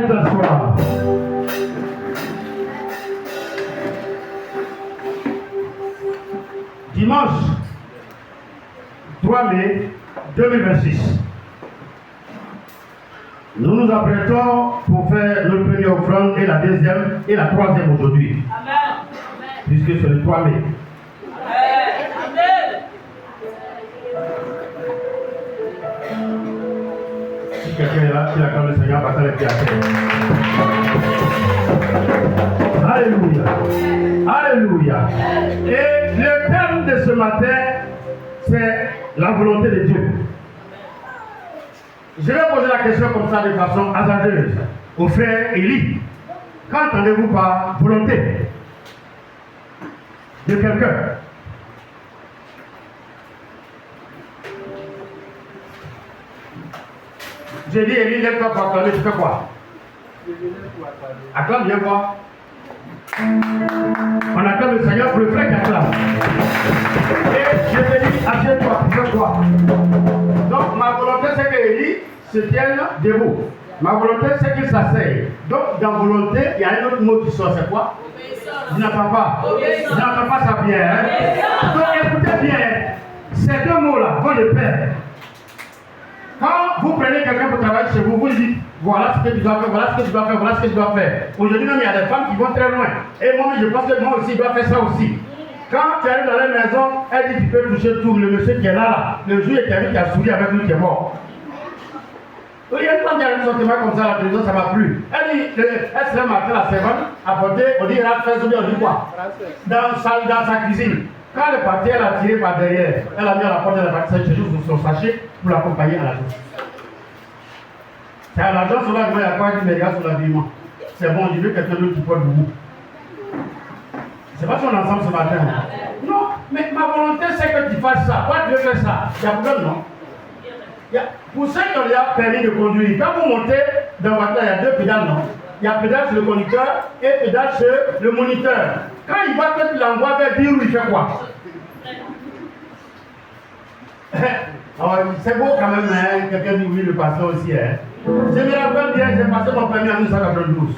Veuillez t'asseoir. Dimanche 3 mai 2026. Nous nous apprêtons pour faire le premier offrande et la deuxième et la troisième aujourd'hui. Amen. Puisque c'est le 3 mai. Amen. Si quelqu'un est là, qui acclame le Seigneur, battant les pieds à terre. Alléluia. Alléluia. Et le thème de ce matin, c'est la volonté de Dieu. Je vais poser la question comme ça de façon hasardeuse au frère Élie. Qu'entendez-vous par volonté de quelqu'un? J'ai dit Élie, lève-toi pour acclamer, tu fais quoi? Acclame, viens voir. On acclame le Seigneur pour le frère qui acclame. Et je te dis, assieds-toi, tu fais quoi? Donc ma volonté c'est que Élie se tienne debout. Ma volonté c'est qu'il s'asseye. Donc dans volonté, il y a un autre mot qui sort, c'est quoi? Je n'entends pas. Je n'entends pas ça bien. Hein? Donc écoutez bien, ces deux mots-là vont de pair. Quand vous prenez quelqu'un pour travailler chez vous, vous lui dites voilà ce que tu dois faire, voilà ce que tu dois faire, voilà ce que tu dois faire. Aujourd'hui même il y a des femmes qui vont très loin. Et moi je pense que moi aussi je dois faire ça aussi. Quand tu arrives dans la maison, elle dit tu peux toucher tout, le monsieur qui est là, le jour est arrivé qui a souri avec lui qui est mort. Il y a une femme qui a un sentiment comme ça à la télévision, ça m'a plu. Elle dit, elle se lève matin, la servante, à porter, on dit, elle a fait souper, on dit quoi? Dans sa cuisine. Quand elle est partie, elle a tiré par derrière. Elle a mis à la porte, elle a parti chercher son sachet pour l'accompagner à l'agence. C'est à l'agence, on va dire, il y a quoi qui me regarde sur l'habillement. C'est bon, je veux quelqu'un d'autre qui porte beaucoup. C'est pas si on est ensemble ce matin. Non, mais ma volonté c'est que tu fasses ça. Pourquoi tu veux faire ça? Il y a problème, non? Pour ceux qui ont déjà permis de conduire, quand vous montez dans la voiture, il y a deux pédales, non? Il y a pédale sur le conducteur et pédale sur le moniteur. Quand il voit que tu l'envoies vers dire où il fait quoi? Alors, c'est beau quand même, hein? Quelqu'un dit oui, le pasteur aussi. Hein? Je me rappelle bien, j'ai passé mon permis en 1992.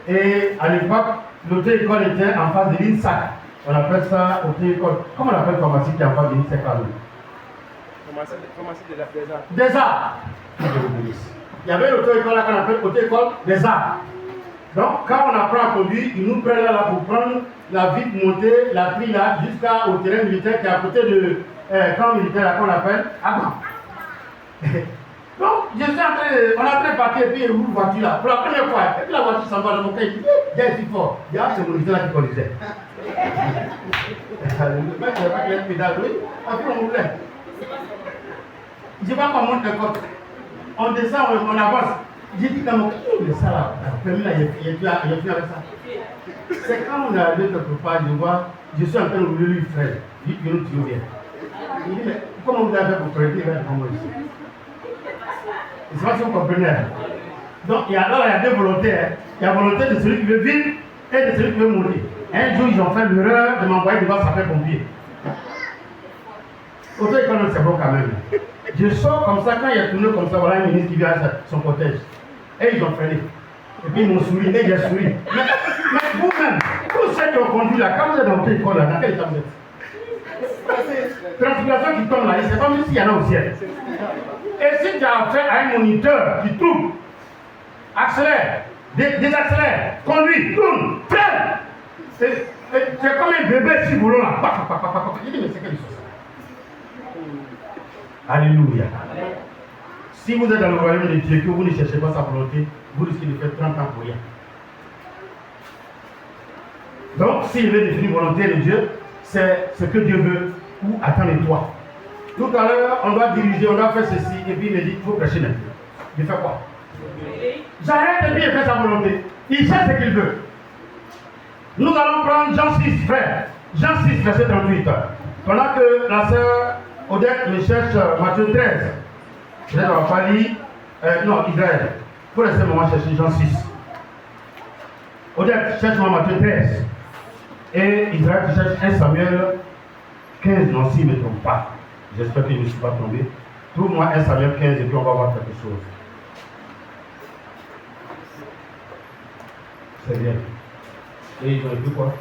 Et à l'époque, l'auto-école était en face de l'INSAC. On appelle ça auto-école. Comment on appelle la pharmacie qui est en face de l'INSAC? Pharmacie des arts. Il y avait l'auto-école là qu'on appelle auto-école des arts. Donc, quand on apprend à conduire, ils nous prennent là pour prendre la vite montée, la prise là, jusqu'au terrain militaire qui est à côté de camp militaire là qu'on appelle Agma. Donc, je suis en train de, on est en train de partir et puis il roule une voiture là, pour la première fois. Et puis la voiture s'en va dans mon cas, il dit, viens ici fort. Il dit, ah, c'est mon militaire là qui conduisait. Le mec, il n'a pas qu'il ait pédale, oui. Et puis on roulait. Je ne sais pas comment on monte le côte. On descend, on avance. J'ai dit, quand il est ça là, le permis là, il est plus avec ça. C'est quand on est arrivé quelque part, je vois, je suis en train de rouler lui, frère. Il dit, tu viens. Il dit, mais comment vous avez fait pour prêter comment ici? Je ne sais pas si vous comprenez. Donc, il y a deux volontés. Hein. Il y a la volonté de celui qui veut vivre et de celui qui veut mourir. Un jour, ils ont fait l'erreur de m'envoyer devant sapeur-pompier. Auto-école, c'est bon quand même. Je sors comme ça, quand il y a tourné comme ça, voilà un ministre qui vient à son cortège. Et ils ont freiné. Et puis ils m'ont souri, et j'ai souri. Mais vous-même, tous ceux qui ont conduit là, quand vous êtes dans l'auto-école là, dans quel état vous êtes? Transpiration qui tombe là, il ne sait pas même s'il y en a au ciel. Et si tu as affaire à un moniteur qui tourne, accélère, désaccélère, conduit, tourne, freine, c'est comme un bébé sur volant là. Il dit, mais c'est quelle chose? Alléluia. Si vous êtes dans le royaume de Dieu, que vous ne cherchez pas sa volonté, vous risquez de faire 30 ans pour rien. Donc, s'il veut définir volonté de Dieu, c'est ce que Dieu veut ou attend de toi. Tout à l'heure, on doit diriger, on doit faire ceci, et puis il me dit, il faut prêcher maintenant. Il fait quoi? J'arrête et puis il fait sa volonté. Il sait ce qu'il veut. Nous allons prendre Jean 6, frère. Jean 6, verset 38. Pendant que la sœur Odette me cherche Matthieu 13. Je ne vais pas lire. Non, Israël. Pour laisser maman chercher Jean 6. Odette, cherche-moi Matthieu 13. Et Israël, tu cherches 1 Samuel 15. Non, s'il ne me trompe pas. J'espère qu'il ne me suis pas tombé. Trouve-moi 1 Samuel 15 et puis on va voir quelque chose. C'est bien. Et ils ont dit quoi?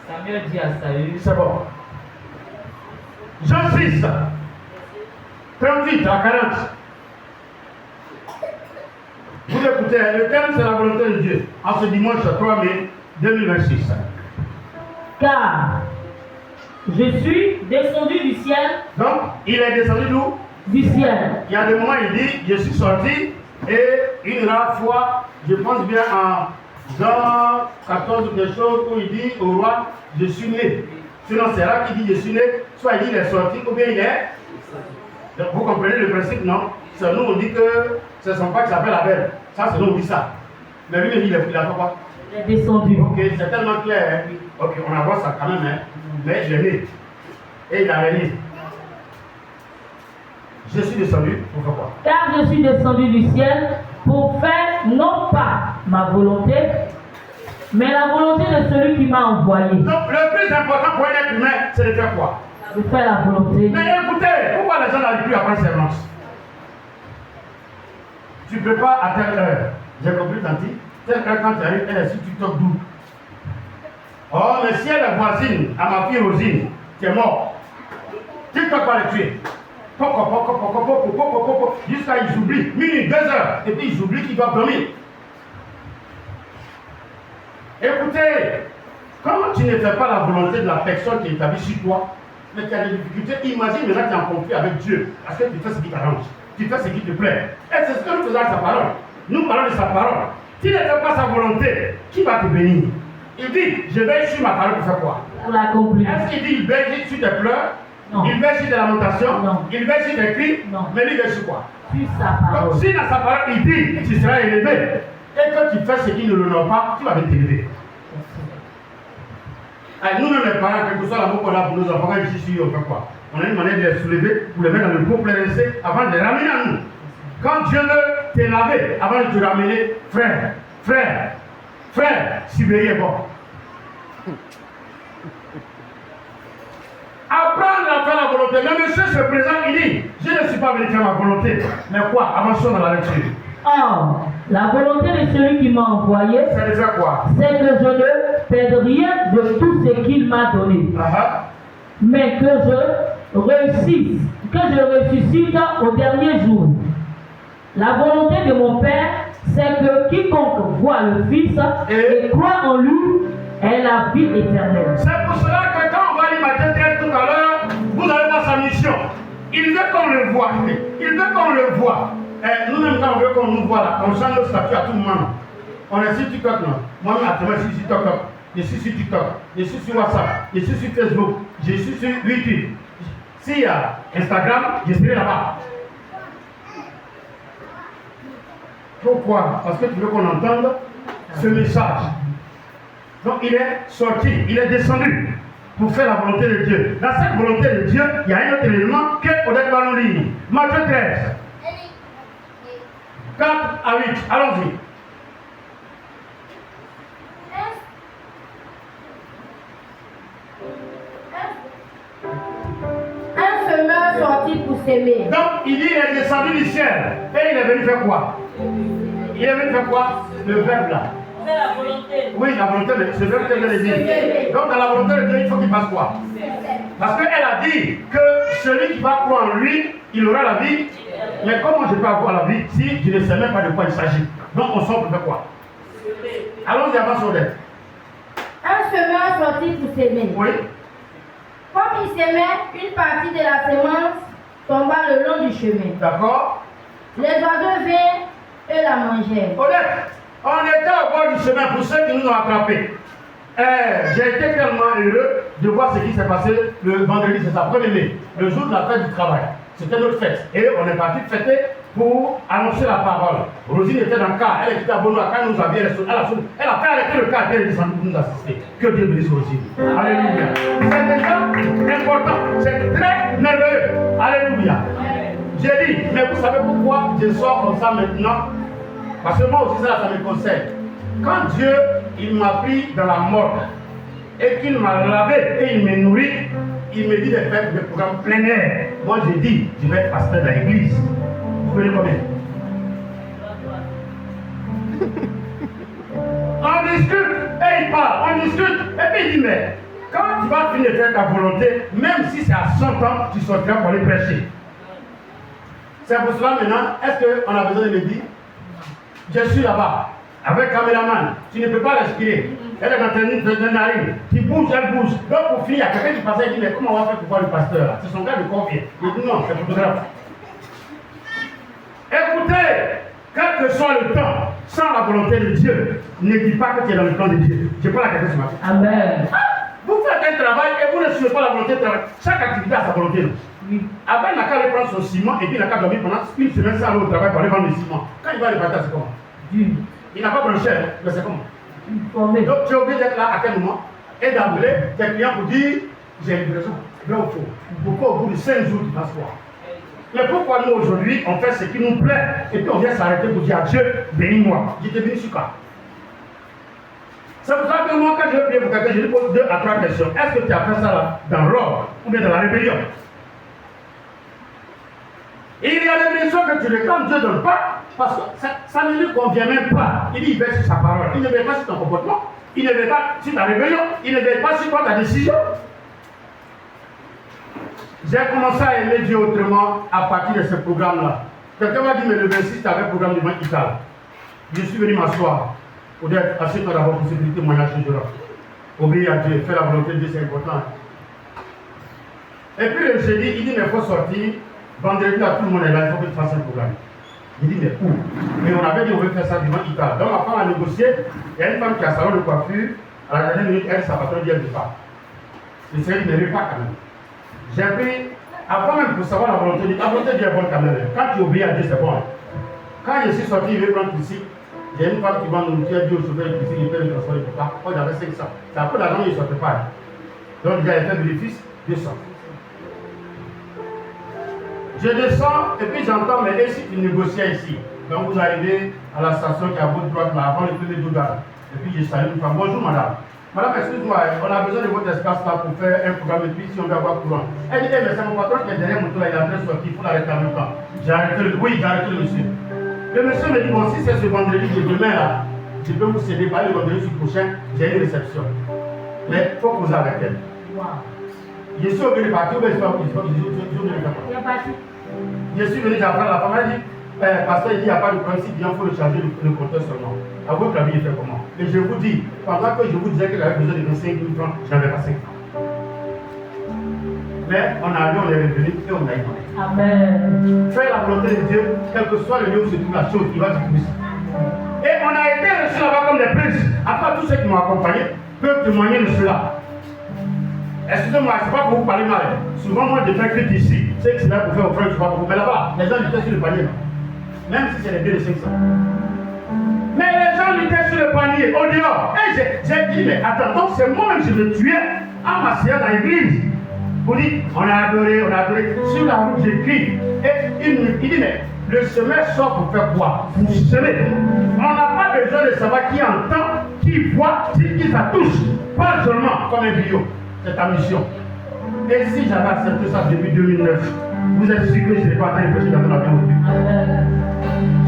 Samuel dit à Saül. C'est bon. Jean 6, 38 à 40. Vous écoutez, le thème c'est la volonté de Dieu. En ce dimanche 3 mai 2026. Car je suis descendu du ciel. Donc, il est descendu d'où? Du ciel. Il y a des moments, il dit, je suis sorti, et une rare fois, je pense bien en Jean 14 ou quelque chose, où il dit au roi, je suis né. Sinon, c'est là qu'il dit, je suis né, soit il dit, il est sorti, ou bien il est. Donc, vous comprenez le principe, non? C'est nous, on dit que c'est son père qui s'appelle Abel. Ça, c'est nous, on dit ça. Mais lui, il dit, il a fait quoi? Il est descendu. Ok, c'est tellement clair. Hein? Ok, on avance ça quand même, hein? Mais je l'ai. Et il a régné. Je suis descendu pour faire quoi? Car je suis descendu du ciel pour faire non pas ma volonté, mais la volonté de celui qui m'a envoyé. Donc le plus important pour un être humain, c'est de faire quoi? De faire la volonté. Mais écoutez, pourquoi les gens n'arrivent plus à prendre servance? Tu ne peux pas à telle heure. J'ai compris, Tanti. Telle heure quand tu arrives, elle est sur TikTok d'où? Oh, mais si elle est voisine à ma fille Rosine, tu es mort. TikTok va le tuer. Jusqu'à ils oublient, minute, 2 heures, et puis ils oublient qu'ils doivent dormir. Écoutez, quand tu ne fais pas la volonté de la personne qui est établie sur toi, mais tu as des difficultés, imagine maintenant que tu es en conflit avec Dieu, parce que tu fais ce qui t'arrange, tu fais ce qui te plaît. Et c'est ce que nous faisons avec sa parole. Nous parlons de sa parole. Tu ne fais pas sa volonté, qui va te bénir? Il dit, je vais sur ma parole pour faire quoi? Pour l'accomplir. Est-ce qu'il dit, il veille sur tes pleurs? Non. Il veille sur tes lamentations? Non. Il veille sur tes cris? Non. Mais lui, il veille sur quoi? Sur sa parole. Donc, si dans sa parole, il dit, tu seras élevé, et que tu fais ce qui ne l'honore pas, tu vas être élevé. Nous-mêmes, les parents, quel que soit l'amour qu'on a pour nos enfants, quand ils sont ici, on fait quoi? On a une manière de les soulever, pour les mettre dans le pot plein avant de les ramener à nous. Quand Dieu veut te laver, avant de te ramener, frère, surveillez bon. Apprendre à faire la volonté. Le monsieur se présente, il dit, je ne suis pas venu faire ma volonté. Mais quoi? Avançons dans la lecture. Or, la volonté de celui qui m'a envoyé, Ça veut dire quoi? c'est que je ne perde rien de tout ce qu'il m'a donné, mais que je réussisse, que je ressuscite au dernier jour. La volonté de mon Père, c'est que quiconque voit le Fils et croit en lui ait la vie éternelle. C'est pour cela que quand on va lire Matthieu 13 tout à l'heure, vous allez voir sa mission. Il veut qu'on le voie. Il veut qu'on le voie. Nous-mêmes, quand on veut qu'on nous voit là, on change nos statuts à tout moment. On est sur TikTok, non? Moi-même, actuellement, je suis sur TikTok. Je suis sur TikTok. Je suis sur WhatsApp. Je suis sur Facebook. Je suis sur YouTube. S'il y a Instagram, je serai là-bas. Pourquoi? Parce que tu veux qu'on entende ce message. Donc il est sorti, il est descendu pour faire la volonté de Dieu. Dans cette volonté de Dieu, il y a un autre élément que Odette va nous lire. Matthieu 13. 4 à 8. Allons-y. Un semeur sorti pour s'aimer. Donc il dit il est descendu du ciel. Et il est venu faire quoi? Il est venu faire quoi? Le verbe là. C'est la volonté. Oui, la volonté de Dieu. C'est le verbe que je l'ai dit. Donc dans la volonté de Dieu, il faut qu'il fasse quoi? Parce qu'elle a dit que celui qui va croire en lui, il aura la vie. Mais comment je peux avoir la vie si je ne sais même pas de quoi il s'agit? Donc on sort pour faire quoi? Allons-y avant son lettre. Un semeur sorti pour s'aimer. Oui. Comme il s'aimait, une partie de la semence tomba le long du chemin. D'accord? Les oiseaux vinrent et la mangèrent. Honnête, on était au bord du chemin pour ceux qui nous ont attrapés. J'ai été tellement heureux de voir ce qui s'est passé le vendredi, c'est ça, 1er mai, le jour de la fête du travail. C'était notre fête. Et on est parti fêter pour annoncer la parole. Rosine était dans le car, elle était à Bonoa, quand nous avions elle a fait arrêter le car, elle est descendue pour nous assister. Que Dieu bénisse Rosine. Alléluia. C'est déjà important, c'est très merveilleux. Alléluia. J'ai dit, mais vous savez pourquoi je sors comme ça maintenant? Parce que moi aussi ça me concerne. Quand Dieu, il m'a pris dans la mort et qu'il m'a lavé et il me nourrit, il me dit de faire des programmes plein air. Moi j'ai dit, je vais être pasteur de l'église. Vous voyez combien? On discute, et il parle, on discute, et puis il dit, mais quand tu vas finir de faire ta volonté, même si c'est à 100 ans, tu sortiras pour aller prêcher. C'est pour cela maintenant, est-ce qu'on a besoin de me dire, je suis là-bas, avec caméraman, tu ne peux pas respirer. Elle est dans ta narine, tu bouges, elle bouge. Donc pour finir, il y a quelqu'un qui passait et dit, mais comment on va faire pour voir le pasteur là? C'est son gars de confiance. Il dit non, c'est photographe. Écoutez, quel que soit le temps, sans la volonté de Dieu, ne dis pas que tu es dans le plan de Dieu. Je prends la question ce matin. Amen. Vous faites un travail et vous ne suivez pas la volonté de travail. Chaque activité a sa volonté. Oui. Abel n'a qu'à aller prendre son ciment et puis il n'a qu'à dormir pendant une semaine sans aller au travail pour aller vendre le ciment. Quand il va aller partir, c'est comment? Il n'a pas branché, mais c'est comment? Donc tu es obligé d'être là à quel moment? Et d'appeler tes clients pour dire j'ai une livraison. Vrai ou faux? Pourquoi au bout de 5 jours tu vas se voir? Mais pourquoi nous aujourd'hui on fait ce qui nous plaît et puis on vient s'arrêter pour dire à Dieu, bénis-moi. Je t'ai béni sur quoi? C'est pour ça que moi quand je vais prier pour quelqu'un, je lui pose 2 à 3 questions. Est-ce que tu as fait ça là dans l'ordre ou bien dans la rébellion? Et il y a des bénédictions que tu réclames, Dieu ne donne pas, parce que ça ne lui convient même pas. Il dit, il veille sur sa parole. Il ne veille pas sur ton comportement, il ne veille pas sur ta rébellion, il ne veille pas sur toi, ta décision. J'ai commencé à aimer Dieu autrement à partir de ce programme-là. Quelqu'un m'a dit, mais le 26, tu avais un programme de Maïkal. Je suis venu m'asseoir pour dire, assieds-toi d'abord pour sécurité, témoignage de Dieu. Obéir à Dieu, faire la volonté de Dieu, c'est important. Et puis le jeudi, il dit, mais il faut sortir. Vendredi, là, tout le monde est là, il faut que tu fasses un programme. Il dit, mais où? Mais on avait dit, on veut faire ça devant Ita. Donc, après, on a négocié. Il y a une femme qui a un salon de coiffure. À la dernière minute, elle, sa patronne dit, elle ne veut pas. Le Seigneur ne veut pas quand même. J'ai pris, avant même pour savoir la volonté de Dieu, la volonté de Dieu est bonne quand même. Quand tu obéis à Dieu, c'est bon. Quand je suis sorti, il veut prendre ici. J'ai une femme qui vend une nourriture, dit au chauffeur ici, il fait le transport, il ne peut pas. Quand j'avais 500. C'est un peu d'argent, il ne sortait pas. Donc, il a fait bénéfice, 200. Je descends et puis j'entends, mais et si tu négociais ici? Donc vous arrivez à la station qui est à votre droite, là, avant le premier double. Et puis je salue une femme. Bonjour madame. Madame, excuse-moi, on a besoin de votre espace là pour faire un programme et puis si on veut avoir courant. Elle dit, mais c'est mon patron qui est derrière mon tour là, il est en train de sortir, il faut l'arrêter en même temps. J'ai arrêté le monsieur. Le monsieur me dit, bon, si c'est ce vendredi de demain là, je peux vous céder, par le vendredi prochain, j'ai une réception. Mais il faut causer avec elle. Wow. Je suis obligé de partir, mais je suis obligé de partir. Je suis venu d'apprendre la femme, elle dit, pasteur, il dit, il n'y a pas de problème, si bien il faut le charger le compteur seulement. À votre avis, il fait comment? Et je vous dis, pendant que je vous disais qu'elle avait besoin de 25 000 francs, je n'avais pas 5 francs. Mais on a vu, on est revenu et on a eu. Amen. Fais la volonté de Dieu, quel que soit le lieu où se trouve la chose, il va te plus. Et on a été reçus là-bas comme des princes. Après, tous ceux qui m'ont accompagné peuvent témoigner de cela. Excusez-moi, c'est pas pour vous parler mal. Souvent, moi, je fais critique ici. C'est que c'est là pour faire offrir, je sais pas pour vous. Mais là-bas, les gens étaient sur le panier. Même si c'est les 2 de 500. Mais les gens étaient sur le panier, au dehors. Et j'ai dit, mais attends, donc c'est moi-même je me tuais en m'asseyant dans l'église. Vous dites, on a adoré. Sur la route, j'écris. Et il dit, mais le semeur sort pour faire quoi? Pour semer. On n'a pas besoin de savoir qui entend, qui voit, qui ça touche. Pas seulement comme un vidéo. C'est ta mission. Et si j'avais accepté ça depuis 2009, vous êtes sûr que je n'ai pas atteint le péché dans la vie aujourd'hui.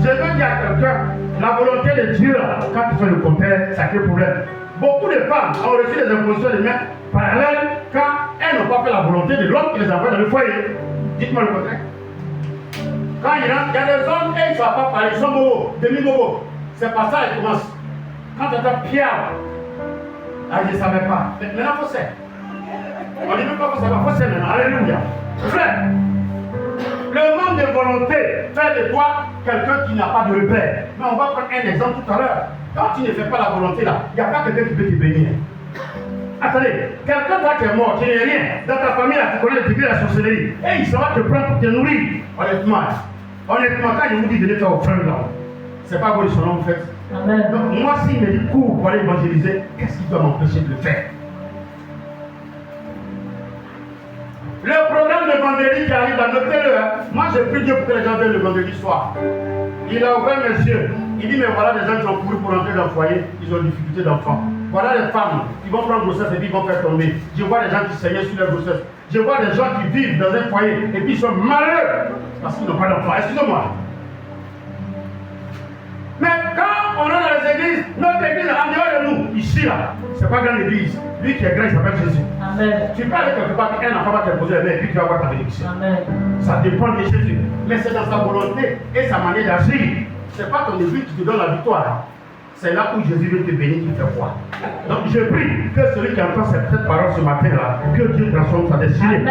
Je veux dire à quelqu'un, la volonté de Dieu, quand tu fais le contraire, ça crée problème. Beaucoup de femmes ont reçu des impositions de main parallèles quand elles n'ont pas fait la volonté de l'homme qui les envoie dans le foyer. Dites-moi le contraire. Quand il rentre, il y a des hommes et ils ne savent pas parler, ils sont bobos, demi-bobos. C'est pas ça, ils commencent. Quand tu entends Pierre, je ne savais pas. Mais maintenant, il faut faire. On ne dit même pas qu'il faut faire maintenant. Alléluia. Frère, le manque de volonté fait de toi quelqu'un qui n'a pas de repère. Mais on va prendre un exemple tout à l'heure. Quand tu ne fais pas la volonté là, il n'y a pas quelqu'un qui peut te bénir. Attendez, quelqu'un toi qui est mort, qui n'est rien, dans ta famille là, tu connais le degré de la sorcellerie, et il s'en va te prendre pour te nourrir. Honnêtement, quand je vous dis de faire offrande là, c'est pas bon son nom en fait. Amen. Donc moi s'il me dit cours pour aller évangéliser, qu'est-ce qui doit m'empêcher de le faire? Le programme de vendredi qui arrive à notez-le. Moi j'ai pris Dieu pour que les gens viennent le vendredi soir. Il a ouvert mes yeux. Il dit mais voilà des gens qui ont couru pour entrer dans le foyer, ils ont difficulté d'enfants. Voilà les femmes qui vont prendre grossesse et puis ils vont faire tomber. Je vois des gens qui saignaient sur leur grossesse. Je vois des gens qui vivent dans un foyer et puis ils sont malheureux parce qu'ils n'ont pas d'enfants. Excusez-moi. Mais quand on est dans les églises, notre église en dehors de nous, ici là, c'est pas grande église. Lui qui est grand, il s'appelle Jésus. Amen. Tu peux aller quelque part, un enfant va te poser la main et puis tu vas voir ta bénédiction. Amen. Ça dépend de Jésus. Mais c'est dans sa volonté et sa manière d'agir. C'est pas ton église qui te donne la victoire. C'est là où Jésus veut te bénir, qui fait quoi. Donc je prie que celui qui entend cette parole ce matin-là, que Dieu transforme sa destinée.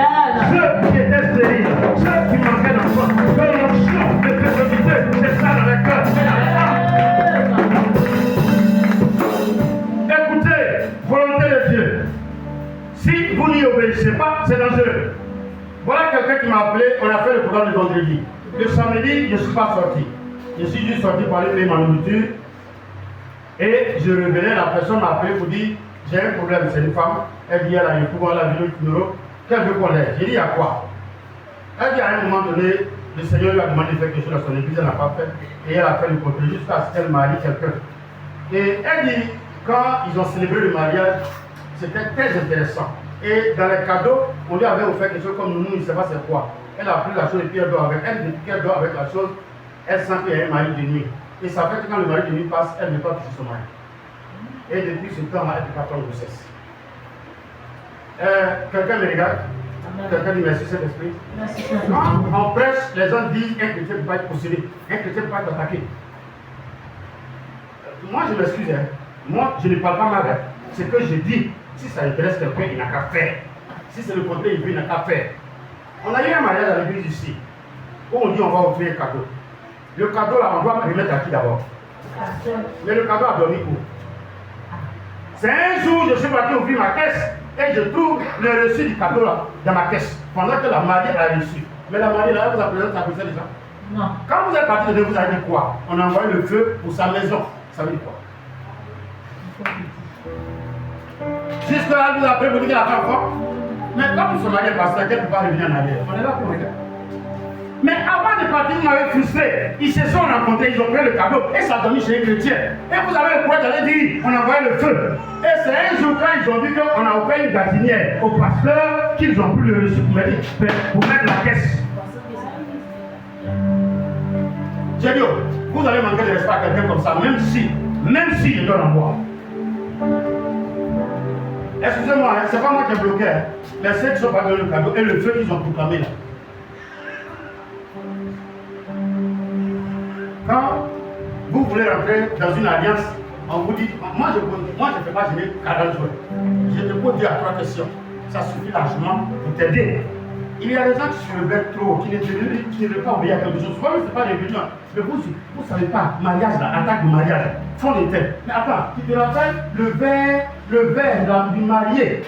Ceux qui étaient stériles, ceux qui manquaient d'enfants, que l'onction de fécondité, c'est ça dans les cœurs. Écoutez, volonté de Dieu. Si vous n'y obéissez pas, c'est dangereux. Voilà quelqu'un qui m'a appelé, on a fait le programme de vendredi. Le samedi, je ne suis pas sorti. Je suis juste sorti pour aller payer ma nourriture. Et je revenais, la personne m'a appelé pour dire j'ai un problème, c'est une femme. Elle dit elle a un pouvoir, elle a vu le numéro. Qu'elle veut qu'on l'aide. J'ai dit à quoi? Elle dit à un moment donné, le Seigneur lui a demandé de faire quelque chose dans son église, elle n'a pas fait. Et elle a fait le contrôle jusqu'à ce qu'elle marie quelqu'un. Et elle dit, quand ils ont célébré le mariage, c'était très intéressant. Et dans les cadeaux, on lui avait offert quelque chose comme nous, il ne sait pas c'est quoi. Elle a pris la chose et puis elle dort avec. Elle, depuis qu'elle dort avec la chose, elle sent qu'il y a un mari de nuit. Et ça fait que quand le mari de nuit passe, elle ne peut pas toucher son mari. Et depuis ce temps-là, elle ne peut pas prendre grossesse. Quelqu'un me regarde. Quelqu'un dit merci Saint-Esprit. Quand on prêche, les gens disent un chrétien ne peut pas être possédé, un chrétien ne peut pas être attaqué. Moi je m'excuse, hein. Moi je ne parle pas mal. Hein. Ce que je dis, si ça intéresse quelqu'un, il n'a qu'à faire. Si c'est le contraire, il n'a qu'à faire. On a eu un mariage à l'église ici, où on dit on va offrir un cadeau. Le cadeau là, on doit remettre à qui d'abord? Mais le cadeau a dormi où? C'est un jour, je suis parti ouvrir ma caisse et je trouve le reçu du cadeau là dans ma caisse pendant que la mariée a reçu. Mais la mariée là, elle vous a présenté sa personne déjà? Non. Quand vous êtes parti de Dieu, vous avez dit quoi? On a envoyé le feu pour sa maison. Ça veut dire quoi? Jusque-là, elle vous a pris pour dire qu'elle a fait enfant. Mais quand vous se mariez, pasteur, qu'elle ne peut pas revenir en arrière. On est là pour regarder. Mais avant de partir, vous m'avez frustré. Ils se sont rencontrés, ils ont pris le cadeau et ça a dormi chez les chrétiens. Et vous avez le courage d'aller dire, on a envoyé le feu. Et c'est un jour quand ils ont vu qu'on a offert une gazinière au pasteur qu'ils ont pris le reçu pour mettre la caisse. J'ai dit, vous allez manquer de respect à quelqu'un comme ça, même si il donne en boire. Excusez-moi, hein, c'est pas moi qui ai bloqué, hein, mais ceux qui sont pas donné le cadeau et le feu qu'ils ont proclamé là. Quand vous voulez rentrer dans une alliance, on vous dit, moi je ne fais pas gêner 40 jours. Je te pose dire à 3 questions. Ça suffit largement pour t'aider. Il y a des gens qui se rebellent trop, qui ne veulent pas obéir à quelque chose. Souvent, ce n'est pas des religions. Mais vous ne savez pas, mariage, là, attaque du mariage, font des têtes. Mais attends, tu te rappelles le verre du marié,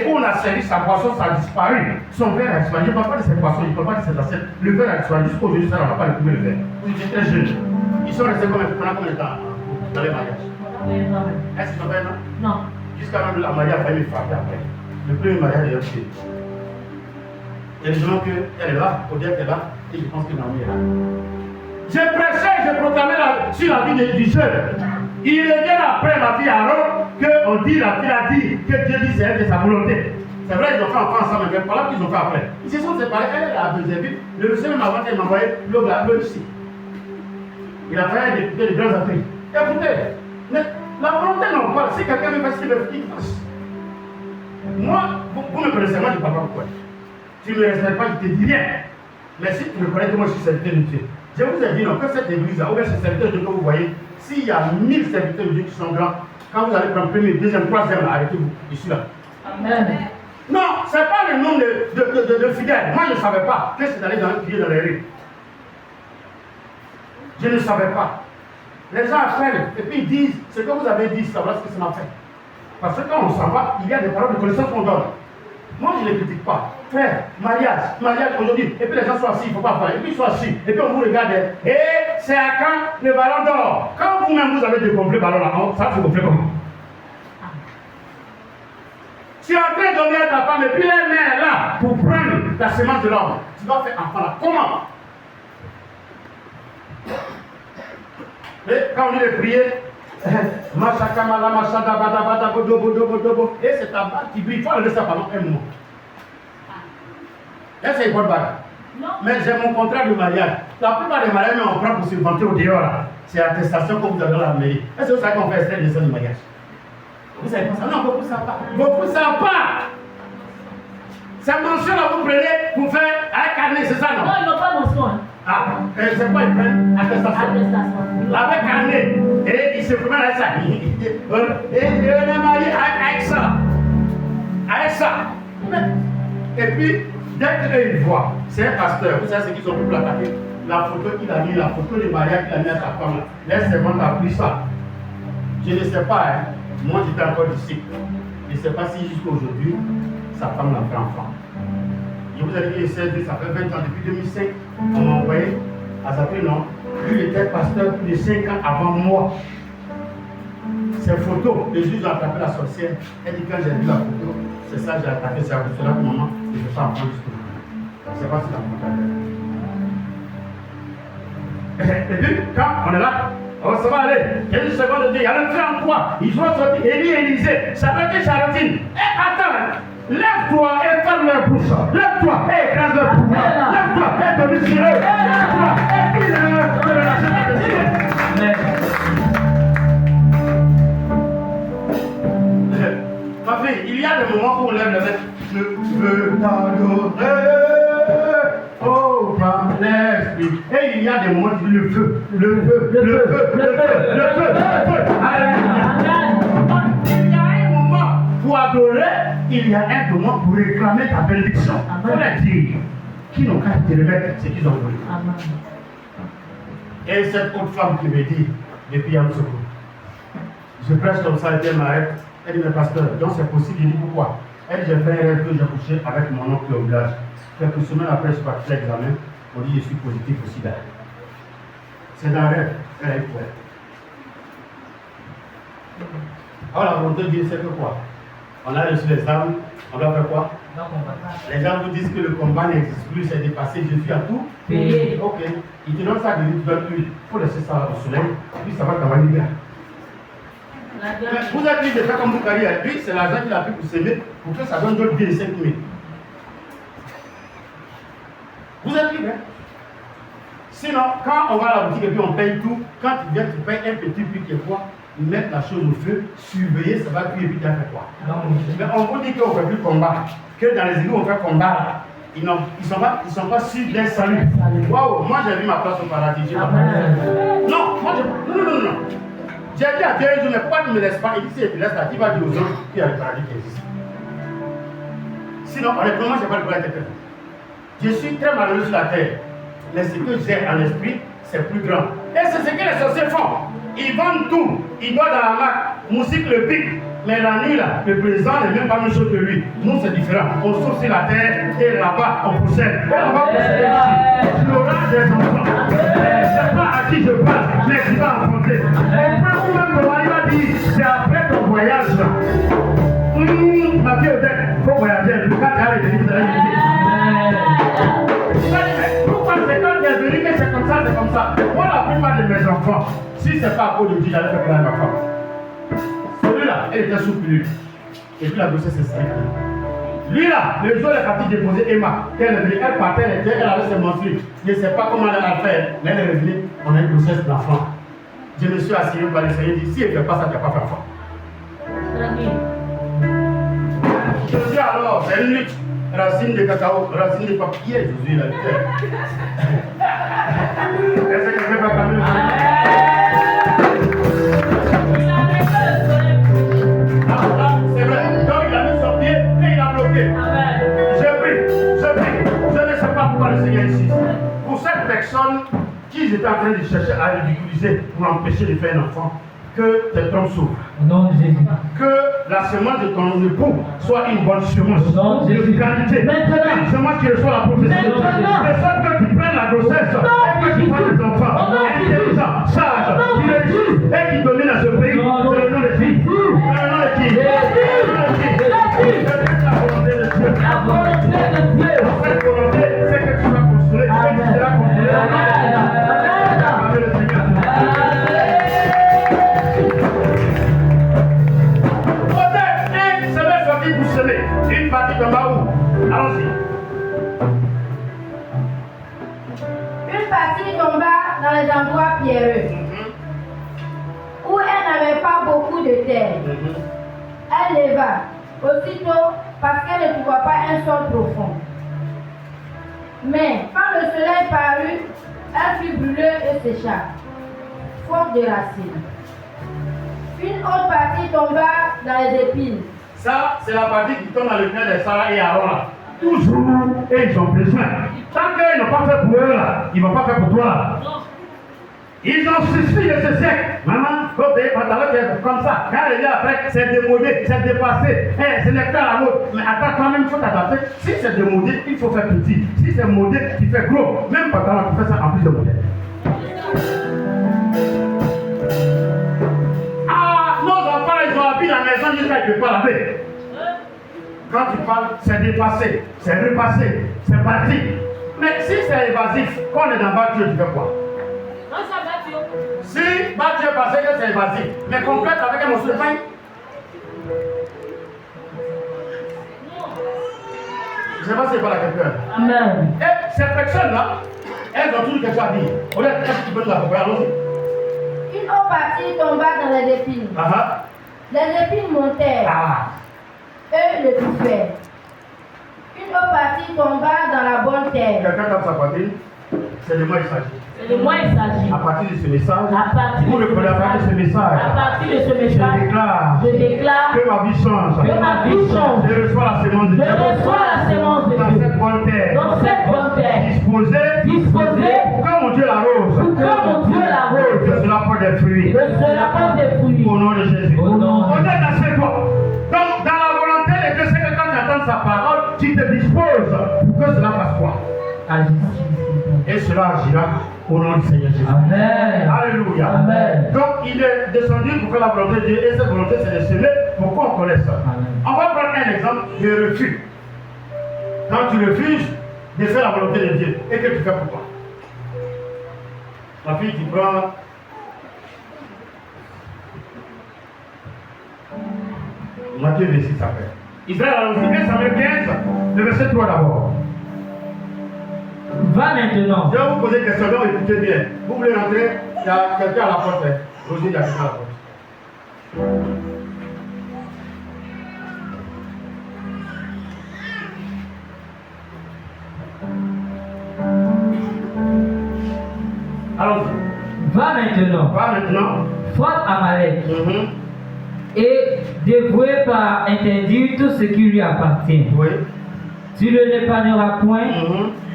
où on a servi sa boisson, ça a disparu. Son verre a disparu. Je ne parle pas de cette boisson, je ne parle pas de cette assiette. Le verre a disparu. Jusqu'aujourd'hui, ça, on ne va pas retrouver le verre. Vous étiez très jeune. Ils sont restés pendant combien de temps dans les mariages? Est-ce qu'ils sont fait, non? Non. Jusqu'à même la mariée a failli me frapper après. Le premier mariage est fait. Il y a des gens qu'elle est là, pour dire qu'elle est là, et je pense que Naomi est là. J'ai prêché, j'ai proclamé sur la vie du jeune. Il revient après la fille Aaron, qu'on dit, la fille a dit, que Dieu dit c'est elle de sa volonté. C'est vrai, ils ont fait enfant ensemble, mais voilà qu'ils ont fait après. Ils se sont séparés, elle a besoin vite. Le monsieur même avant qu'elle m'a envoyé l'eau ici. Il a fait des grands appels. Écoutez, mais la volonté n'en parle. Si quelqu'un veut faire ce qu'il veut, qu'il fasse. Moi, vous me connaissez, moi je ne parle pas pourquoi. Tu ne me respectes pas, je ne te dis rien. Mais si tu me connais que moi je suis serviteur de Dieu, je vous ai dit non, que cette église-là, ou bien ce serviteur de Dieu que vous voyez, s'il y a 1000 serviteurs de Dieu qui sont grands, quand vous allez prendre premier, deuxième, troisième, arrêtez-vous, je suis là. Amen. Non, ce n'est pas le nombre de fidèles. Moi je ne savais pas que c'est d'aller crier dans les rues. Je ne savais pas. Les gens appellent et puis ils disent ce que vous avez dit, ça voilà ce que ça m'a fait. Parce que quand on s'en va, il y a des paroles de connaissance qu'on donne. Moi, je ne les critique pas. Frère, mariage aujourd'hui, et puis les gens sont assis, il ne faut pas parler, et puis ils sont assis, et puis on vous regarde, et c'est à quand le ballon d'or? Quand vous-même vous avez décompris le ballon là, ça se complète comment? Tu es en train de donner à ta femme, et puis elle est là pour prendre la semence de l'homme. Tu dois faire enfant là. Comment? Et quand on dit de prier, et c'est ta balle qui brille. Il faut le laisser pendant un moment. Est-ce que c'est une bonne balle? Non. Mais j'ai mon contrat de mariage. La plupart des mariages, on prend pour se vanter au dehors là. c'est l'attestation que vous avez dans la mairie. Est-ce que vous savez qu'on fait extrait de ça du mariage? Vous savez pas ça? Non, beaucoup ne savent pas. Beaucoup ne savent pas. Cette mention-là, vous prenez pour faire un carnet, c'est ça, non? Non, ils n'ont pas mention. Hein. Ah, c'est quoi ils prennent? Attestation. Avec carnet. Et ils se promènent avec ça. Et on est marié avec ça. Avec ça. Et puis, dès qu'ils voient, c'est un pasteur, vous savez ce qu'ils ont pu plaquer? La photo qu'il a mis, la photo de mariage qu'il a mis à sa femme. Les servantes a pris ça. Je ne sais pas, hein. Moi j'étais encore disciple. Je ne sais pas si jusqu'à aujourd'hui, sa femme l'a fait enfant. Je vous ai dit, ça fait 20 ans, depuis 2005, on m'a envoyé à sa non. Lui était pasteur plus de 5 ans avant moi. Ces photos, le juge a attrapé la sorcière. Elle dit quand j'ai vu la photo, c'est ça j'ai attaqué, c'est à cela que maman, je ne fais pas enfant jusqu'au bout. Je ne sais pas si ça me Et puis, quand on est là, ça va aller. Il y a une seconde de dire, il y a le feu en toi. Il faut sortir. Élie et Élisée, ça veut dire Charlottine. Attends, lève-toi et ferme leur bouche. Lève-toi et écrase leur pouvoir. Lève-toi et domine sur eux. Lève-toi et dis-leur de la Amen. Ma fille, il y a des moments où on lève le main. Je veux t'adorer. Oh, par l'esprit. Et il y a des moments où le feu, le feu, le feu, le feu, le feu, le feu. Il y a un moment pour adorer, il y a un moment pour réclamer ta bénédiction. Pour leur dire qui n'ont qu'à te remettre ce qu'ils ont voulu. Et cette autre femme qui me dit, depuis Yam Soko, je prêche comme ça, elle m'arrête. Elle dit, mais pasteur, donc c'est possible. Je dis, pourquoi? Elle dit, j'ai fait un rêve que j'ai couché avec mon oncle au village. Quelques semaines après, je suis parti à l'examen. On dit, je suis positif au sida. C'est dans le rêve. Elle a eu quoi? Alors, la volonté de Dieu, c'est que quoi? On a reçu les armes. On doit faire quoi? Les gens vous disent que le combat n'existe plus, c'est dépassé. Je suis à tout. Payé. Ok. Il te donne ça de l'huile, tu donnes l'huile. Il faut laisser ça au soleil. Puis ça va t'avoir bien. Vous êtes libre de faire comme vous carriez. Lui, c'est l'argent qu'il a pris pour s'aimer, pour que ça donne d'autres billes de 5 000. Vous êtes libre. Hein? Sinon, quand on va à la boutique et puis on paye tout, quand tu viens, tu payes un petit prix qui est quoi? Ils mettent la chose au feu, surveiller, ça va cuire et puis tu as fait quoi? Mais on vous dit qu'on ne fait plus combat, que dans les églises on fait combat. Ils ne sont pas sûrs d'un salut. Waouh, moi j'ai vu ma place au paradis. Non, moi non. J'ai dit à Dieu, mais pourquoi tu ne me laisses pas? Il dit, si tu laisses là, tu vas dire aux autres qu'il y a le paradis qui existe. Sinon, honnêtement, je n'ai pas le droit d'être. Je suis très malheureux sur la terre. Mais ce que j'ai en esprit, c'est plus grand. Et c'est ce que les sorciers font. Ils vendent tout. Ils doivent dans la marque. Musique le pique. Mais la nuit, là, le président n'est même pas même chose que lui. Nous, c'est différent. On sauve sur la terre et là-bas, on possède. Et on va posséder ici. Tu auras des enfants. Je ne sais pas à qui je parle, mais tu vas affronter. On peut vous-même le mari va dire, c'est après ton voyage, là. Ma fille, il faut voyager. Le cas d'arrêt de vous allez pourquoi c'est quand tu es venu que c'est comme ça? Moi, la plupart de mes enfants, si c'est pas à cause de Dieu, j'allais faire plein ma femme. Celui-là, elle était sous pilule. Et puis la grossesse s'est stricte. Lui là, le jour elle est partie déposer Emma. Quand elle est venue, elle partait, elle avait ses menstrues. Je ne sais pas comment elle a fait, mais elle est revenue, on a une grossesse d'enfant. Je me suis assis par le Seigneur et dit, si elle ne fait pas ça, tu n'as pas fait enfant. Je dis alors, c'est une lutte. Racine de cacao, racine de papier, Jésus l'a dit. Est-ce que je ne vais pas parler? C'est vrai. Donc il a mis son pied et il a bloqué. Je prie. Je ne sais pas pourquoi le Seigneur insiste. Pour cette personne qui était en train de chercher à ridiculiser pour l'empêcher de faire un enfant, que tes trompes s'ouvrent. Non, Jésus. Que la semence de ton époux soit une bonne semence de qualité. Maintenant. Une semence qui reçoit la prophétie de Dieu. De sorte que tu prennes la grossesse et que tu fasses des enfants intelligents, sages, qui réussissent et qui dominent à ce pays. Dans le nom de qui? Dans le nom de qui? C'est la volonté de Dieu. La volonté de Dieu. Cette volonté, c'est que tu vas construire et que tu seras construit. Amen. Le Seigneur. Vous semez une partie tombe où? Allons-y. Une partie tomba dans les endroits pierreux. de terre. Elle leva aussitôt parce qu'elle ne trouvait pas un sol profond. Mais quand le soleil parut, elle fut brûlée et sécha, faute de racines. Une autre partie tomba dans les épines. Ça, c'est la partie qui tombe dans le cœur de Sarah et Aaron là. Toujours, et ils ont besoin. Tant qu'ils n'ont pas fait pour eux là, ils ne vont pas faire pour toi là. Ils ont suffi de ce siècle. Maman, faut payer pantalon comme ça. Quand elle est après, c'est démodé, c'est dépassé. Ce n'est pas la mode. Mais attends, toi-même, il faut t'adapter. Si c'est démodé, il faut faire petit. Si c'est modé, tu fais gros. Même pantalon, tu fais ça en plus de modèle. Ah, nos enfants, ils ont habillé la maison jusqu'à qu'ils ne peuvent pas laver. Quand tu parles, c'est dépassé, c'est repassé, c'est parti. Mais si c'est évasif, quand on est dans Batio, tu fais quoi? Non, ça Batio. Si Batio est passé, que c'est évasif, mais complète avec un morceau de pain. Je ne sais pas si c'est pas la quelqu'un. Amen. Et ces personnes-là, elles ont toujours quelque chose à dire. Au lieu de tu peux nous accompagner, allons-y. Une autre partie tomba dans les épines. Les épines montèrent. Eux le touchaient. Une autre partie tomba dans la bonne terre. Quelqu'un tape sa poitrine, c'est de moi il s'agit. C'est de moi il s'agit. À partir de ce message, À partir vous de reprenez à partir de ce message. À partir de ce Je message, déclare je déclare que ma vie change. que ma vie change. Je reçois la sémence de Je Dieu. reçois la sémence de Dans Dieu. cette bonne terre. Dans cette bonne terre. Disposée pour que mon Dieu l'arrose. Pour que mon Dieu l'arrose. Que cela porte des fruits. Que cela porte des fruits. Au nom de Jésus. Au nom de On est dans cette voie. Donc, dans la volonté de Dieu, c'est que quand tu entends sa parole, tu te disposes pour que cela fasse quoi? Et cela agira au nom du Seigneur Jésus. Amen. Alléluia. Amen. Donc, il est descendu pour que la volonté de Dieu, et cette volonté, c'est de semer. Pourquoi on connaît ça? Amen. On va prendre un exemple de refus. Quand tu refuses de faire la volonté de Dieu, et que tu fais pourquoi? La fille qui prend Matthieu 26 après. Israël a aussi 1 Samuel 15, le verset 3 d'abord. Va maintenant. Je vais vous poser une question, donc écoutez bien. Vous voulez rentrer, il y a quelqu'un à la porte. Roger, il y a quelqu'un à la porte. Allons-y. Va maintenant. Va maintenant. Frappe Amalek. Et dévoué par interdire tout ce qui lui appartient. Oui. Tu ne l'épargneras point,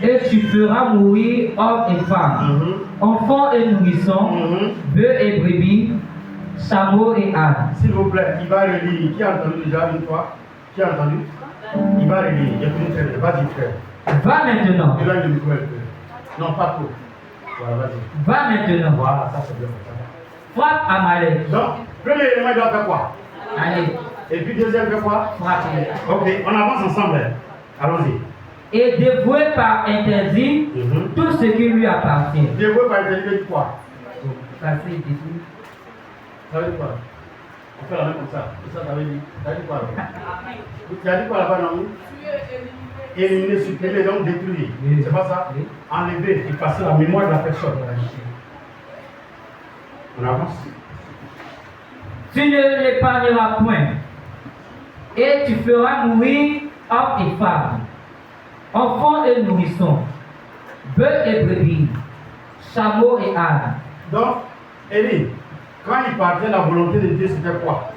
et tu feras mourir hommes et femmes, enfants et nourrissons, bœufs et brebis, chameaux et ânes. S'il vous plaît, il va relire. Qui a entendu déjà une fois? Qui a entendu? Il va relire. Il y a plus de vas-y, frère. Va maintenant. Il a le micro un peu. Non, pas trop. Voilà, vas-y. Va maintenant. Voilà, ça c'est bien. Frappe Amalek. Donc, premier élément, il doit faire quoi? Allez. Et puis deuxième, fait quoi? Frappe. Ok, on avance ensemble. Allons-y. Et dévoué par interdire tout ce qui lui appartient. Dévoué par interdire quoi? Ça veut dire quoi? On fait la même comme ça. Ça veut dire. Ça veut dire quoi? Tu as dit quoi là-bas, non? Éliminer, supprimer, donc détruire. C'est pas ça? Enlever, effacer la mémoire de la personne. On avance. Tu ne l'épargneras point, et tu feras mourir hommes et femmes, enfants et nourrissons, bœufs et brebis, chameaux et ânes. Donc, Élie, quand il partait, la volonté de Dieu, c'était quoi?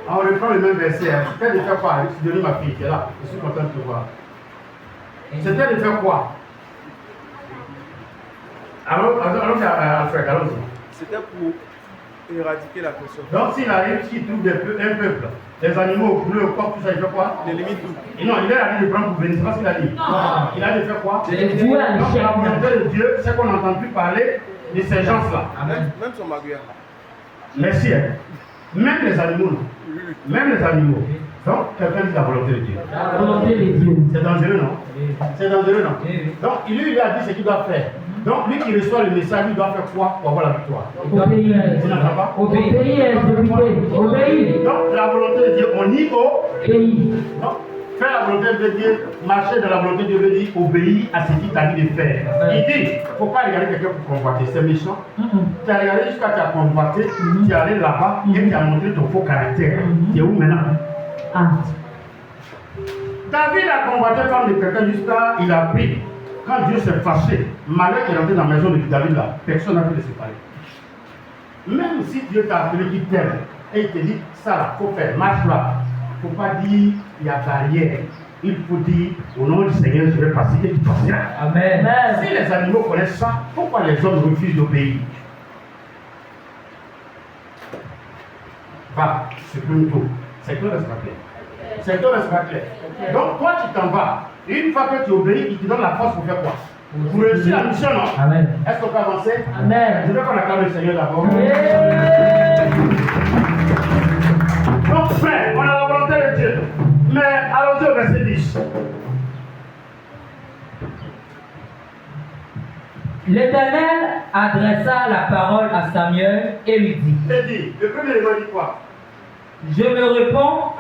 On reprend le même verset. C'était de faire quoi? Je suis donné ma fille qui est là. Je suis content de te voir. C'était de faire quoi? Allons-y, Alfred, allons-y. C'était pour éradiquer la question. Donc, s'il arrive, s'il trouve un peuple, les animaux, le corps, tout ça, il fait quoi? Les limites tout. Et non, il a dit de prendre pour venir, c'est pas ce qu'il a dit. Non. Il a dit de faire quoi? De dévouer à Donc, l'échec. la volonté de Dieu, c'est qu'on n'entend plus parler de ces gens-là. Même son maguire. Merci. Hein. Même les animaux. Même les animaux. Donc, quelqu'un dit la volonté de Dieu. La volonté de Dieu. C'est dangereux, non? C'est dangereux, non? Donc, lui, il a dit ce qu'il doit faire. Donc, lui qui reçoit le message, il doit faire quoi pour avoir la victoire? Obéir. Tu n'entends pas? Obéir, député. Obéir. Donc, la volonté de Dieu, on y obéit. Obéir. Donc, faire la volonté de Dieu, marcher dans la volonté de Dieu veut dire obéir à ce qu'il t'a dit de faire. Il dit, il ne faut pas regarder quelqu'un pour convoiter, c'est méchant. Tu as regardé jusqu'à tu as convoité, tu es allé là-bas et tu as montré ton faux caractère. Tu es où maintenant? David a convoité comme de quelqu'un jusqu'à il a pris. Quand Dieu s'est fâché, Malek est rentré dans la maison de David là, personne n'a pu le séparer. Même si Dieu t'a appelé, il t'aime et il te dit ça là, il faut faire, marche là. Il ne faut pas dire il y a barrière. Il faut dire au nom du Seigneur, je vais passer et tu passeras. Amen. Si les animaux connaissent ça, pourquoi les hommes refusent d'obéir? Va, c'est plus tout. C'est clair, c'est pas clair. C'est clair, c'est pas clair. Donc toi tu t'en vas. Une fois que tu obéis, il te donne la force pour faire quoi? Pour réussir la mission, non? Amen. Est-ce qu'on peut avancer? Amen. Je veux qu'on acclame le Seigneur d'abord. Donc frère, on a la volonté de Dieu. Mais allons-y au verset 10. L'Éternel adressa la parole à Samuel et lui dit. Il dit, le premier élément dit quoi? Je me réponds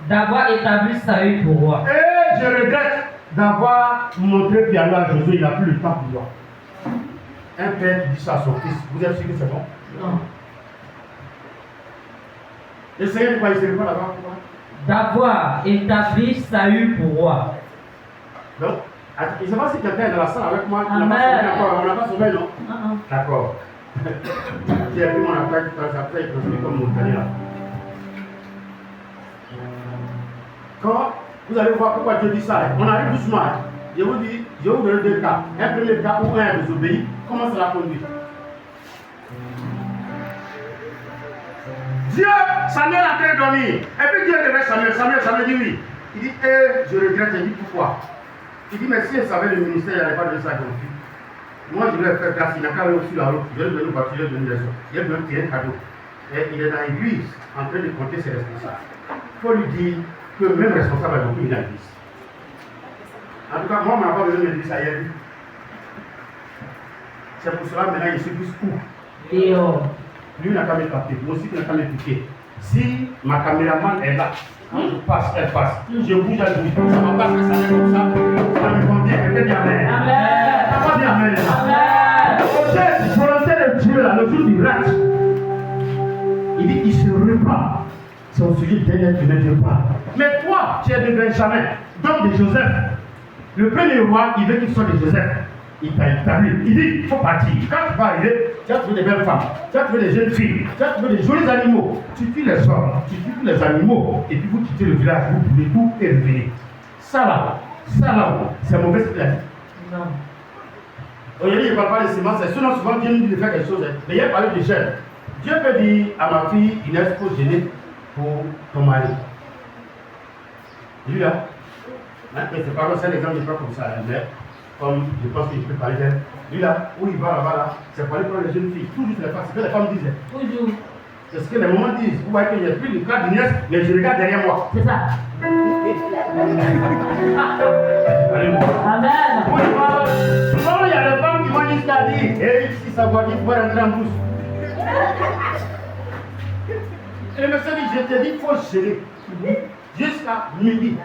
d'avoir établi Saül pour roi. Et je regrette d'avoir montré piano à Josué, il n'a plus le temps pour moi. Un père qui dit ça à son fils, vous êtes sûr que c'est bon? Non. Le Seigneur dit quoi? Il se répond là-bas? D'avoir établi Saül pour roi. Donc, je ne sais pas si quelqu'un est dans la salle avec moi. On n'a pas sauvé, non? D'accord. Qui a vu mon appel tout à l'heure, après il continue comme montagne là. Quand vous allez voir pourquoi Dieu dit ça, on arrive doucement. Je vous dis, je vais vous donner deux cas. Un premier cas où un a désobéi, comment ça l'a conduit? Dieu, Samuel a en train de dormir. Et puis Dieu réveille Samuel dit oui. Il dit, je regrette, il dit pourquoi? Il dit, mais si elle savait le ministère, il n'allait pas donner ça à ton fils. Moi, je vais faire grâce, il n'a qu'à aller sur la route. Je vais lui donner une voiture, je vais lui donner des choses. Je vais lui donner un cadeau. Et il est dans l'église, en train de compter ses responsables. Il faut lui dire que même responsable a beaucoup une église. En tout cas, moi, on n'a pas besoin de l'église ailleurs. C'est pour cela maintenant, je suis plus court. Lui n'a qu'à me taper, moi aussi, il n'a qu'à me piquer. Si ma caméraman est là, quand je passe, elle passe. Je bouge à lui. Ça ne va pas que ça n'est comme ça. Ça me convient. Quelqu'un dit Amen. Amen. Ça va bien, Amen. Amen. Projet, volonté de Dieu, là, le jour du ratch. Il dit, il se repart. C'est au sujet dernier que Dieu parle. Mais toi, tu es de Benjamin, donc de Joseph. Le premier roi, il veut qu'il soit de Joseph. Il t'a établi. Il dit, il faut partir. Quand tu vas arriver, tu vas trouver des belles femmes, tu vas trouver des jeunes filles, tu vas trouver des jolis animaux. Tu tues les hommes, tu tues les animaux, et puis vous quittez le village, vous pouvez tout et revenir. Ça là, c'est mauvais ce qu'il a dit. Non. Aujourd'hui, il ne parle pas de semences, sinon souvent Dieu nous dit de faire quelque chose. Mais il a parlé de jeunes. Dieu peut dire à ma fille, Inès, il faut gêner pour ton mari. Lui là, hein, c'est pas c'est un exemple, je ne sais pas comme ça, mais comme je pense que je peux parler d'elle. Lui là, où il va là-bas là, c'est pour aller prendre les jeunes filles. Toujours les femmes, c'est ce que les femmes disent. Toujours. C'est ce que les mamans disent. Vous voyez qu'il n'y a plus de cas d'Inès, mais je regarde derrière moi. C'est ça. Alléluia. Amen. Oui, souvent il y a des femmes qui vont jusqu'à dire, et si sa voiture peut rentrer en bouche. Et le monsieur dit, je te dis, il faut gérer. Jusqu'à midi.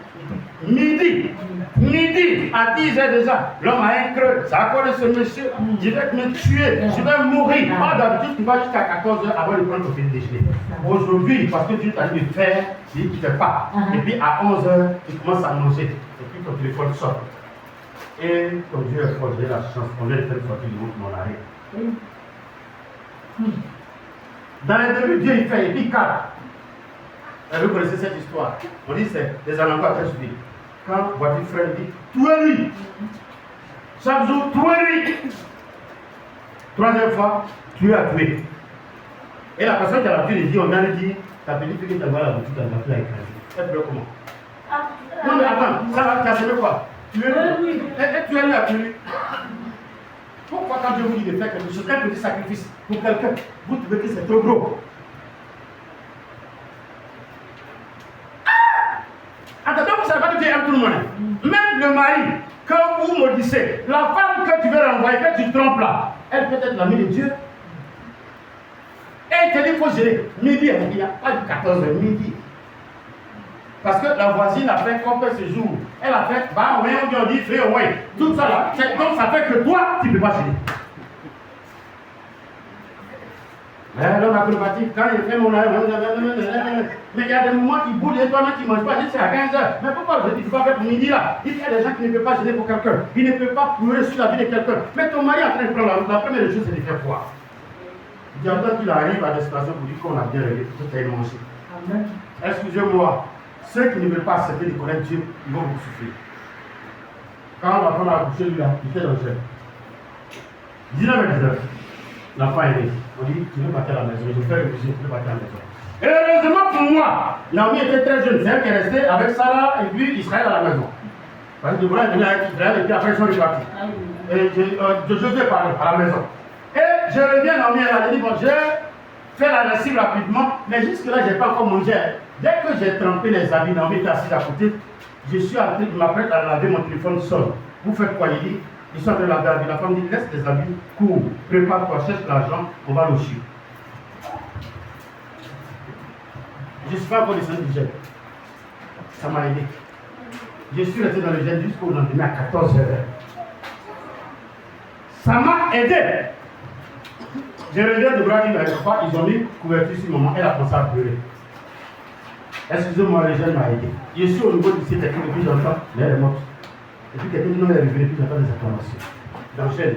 Midi, à 10h déjà, l'homme a un creux. Ça a collé ce monsieur. Je vais me tuer, je vais mourir. Pas d'habitude, tu vas jusqu'à 14h avant de prendre ton petit déjeuner. Aujourd'hui, parce que Dieu t'a dit de faire, il ne fait pas. Et puis à 11h, tu commences à manger. Et puis ton téléphone sort. Et comme Dieu est fort, j'ai la chance, on vient de faire sortir du monde mon arrêt. Dans les débuts, Dieu il fait, et puis il cadre. Vous connaissez cette histoire. On dit c'est des alentours à suivi. Quand votre frère dit, tuez-lui. Chaque jour, tuez-lui. Troisième fois, tu as tué. Et la personne qui a la tué, il dit, on vient lui dire, ta petite fille qui t'a la boutique, ta voiture a écrasé. Elle pleure comment? Non mais attends, ça va, tu as semé quoi? Tuez-lui. Et tuez-lui à tuer. Pourquoi quand Dieu vous dit de faire quelque chose, un petit sacrifice pour quelqu'un, vous trouvez que c'est trop gros? Attends, vous ne savez pas que Dieu aime tout le monde. Même le mari, quand vous maudissez, la femme que tu veux renvoyer, que tu trompes là, elle peut être l'amie de Dieu. Et il te dit qu'il faut gérer. Midi, il n'y a pas de 14h, midi. Parce que la voisine a fait comme ce jour. Elle a fait, bah, on dit, fais au moins. Tout ça là. Donc ça fait que toi, tu ne peux pas gêner. Mais l'homme acrobatique, quand il fait mon âge, mais il y a des moments qui bougent et toi-même tu ne manges pas, c'est à 15h. Mais pourquoi je dis, tu ne peux pas faire pour midi là? Il y a des gens qui ne peuvent pas gêner pour quelqu'un. Ils ne peuvent pas pleurer sur la vie de quelqu'un. Mais ton mari est en train de prendre la route. La première chose, c'est de faire quoi? Il y a qu'il arrive à des situations pour dire qu'on a bien réglé, tout est mangé. Excusez-moi, ceux qui ne veulent pas accepter de connaître Dieu, ils vont vous souffrir. Quand la femme a accouché, lui, il était dans le jeûne. 19 et 19. L'enfant est né. On dit, tu veux partir à la maison. Je fais le musée, tu veux partir à la maison. Et heureusement pour moi, Naomi était très jeune. C'est elle qui est restée avec Sarah et puis Israël à la maison. Parce que Deborah est venue avec Israël et puis après ils sont repartis. Et Josué parle à la maison. Et je reviens, Naomi, elle a dit, bon, je fais la lessive rapidement, mais jusque-là, je n'ai pas encore mangé. Dès que j'ai trempé les habits, Naomi était assise à côté, je suis en train de m'apprêter à laver mon téléphone sonne. Vous faites quoi? Il dit, ils sont en train de laver l'habit. La femme dit, laisse les habits, cours, prépare-toi, cherche l'argent, on va le chier. Je ne suis pas encore descendu du gel. Ça m'a aidé. Je suis resté dans le gel jusqu'au lendemain à 14h. Ça m'a aidé. Je reviens de Brady, mais ils ont mis couverture sur maman, elle a commencé à pleurer. Excusez-moi, le gel m'a aidé. Je suis au niveau du site technique depuis longtemps, mais elle est morte. Et puis quelqu'un qui m'a révélé, puis j'entends des acclamations. J'enchaîne.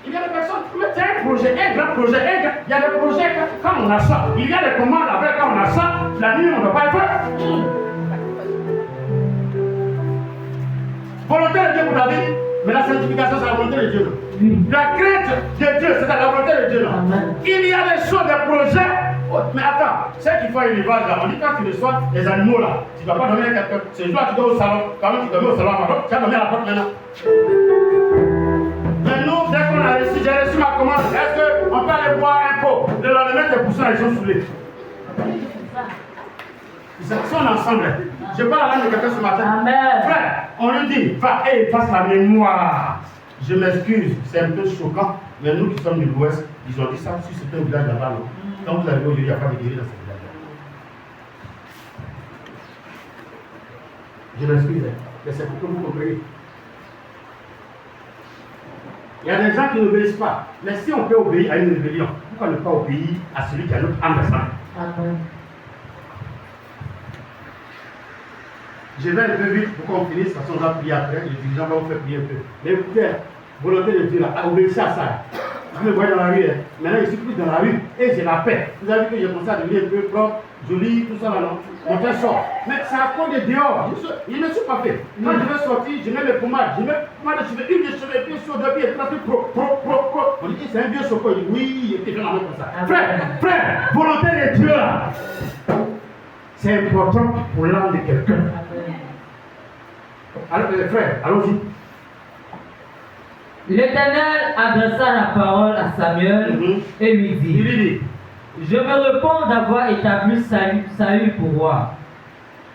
Il y a des personnes, c'est un projet, un grand projet, il y a des projets quand on a ça. Il y a des commandes après quand on a ça, la nuit on ne doit pas le faire. Volonté de Dieu pour la vie, mais la sanctification c'est la volonté de Dieu. La crainte de Dieu c'est la volonté de Dieu. Il y a des choses, des projets. Oh, mais attends, c'est qu'il faut un élevage là. On dit quand tu reçois les animaux là, tu ne dois pas dormir avec quelqu'un. C'est le jour tu dors au salon, quand même tu dormais au salon, tu vas dormir à la porte maintenant. Mais nous, dès qu'on a reçu, j'ai reçu ma commande, est-ce qu'on peut aller boire un pot? Le lendemain, tes poussins, ils sont saoulés. Ils sont ensemble. Je parle à l'âme de quelqu'un ce matin. Amen. Frère, on lui dit, va et efface la mémoire. Je m'excuse, c'est un peu choquant, mais nous qui sommes de l'Ouest, ils ont dit ça sur certains villages là-bas. Quand vous arrivez aujourd'hui, il n'y a pas de guéris dans ce village-là. Je m'excuse, mais c'est pour que vous compreniez. Il y a des gens qui n'obéissent pas. Mais si on peut obéir à une rébellion, pourquoi ne pas obéir à celui qui a notre âme de sang? Amen. Je vais un peu vite pour qu'on finisse, parce qu'on va prier après. Les dirigeants vont vous faire prier un peu. Mais écoutez, volonté de Dieu, là, obéissez à ça. Vous me voyez dans la rue, hein. Maintenant je suis plus dans la rue et j'ai la paix. Vous avez vu que j'ai commencé à devenir un peu propre, joli, tout ça là, non? Mon frère sort. Mais c'est à cause de dehors. Je ne me suis pas fait. Quand je vais sortir, je mets mes pommades, je mets pommade de cheveux, une de cheveux, et puis sur deux pieds, et puis pro. On dit c'est un vieux chocolat. Il dit oui, et puis je vais la mettre comme ça. Frère, volonté de Dieu là. C'est important pour l'âme de quelqu'un. Alors les frères, allons-y. L'Éternel adressa la parole à Samuel et lui dit, je me réponds d'avoir établi Saül pour roi,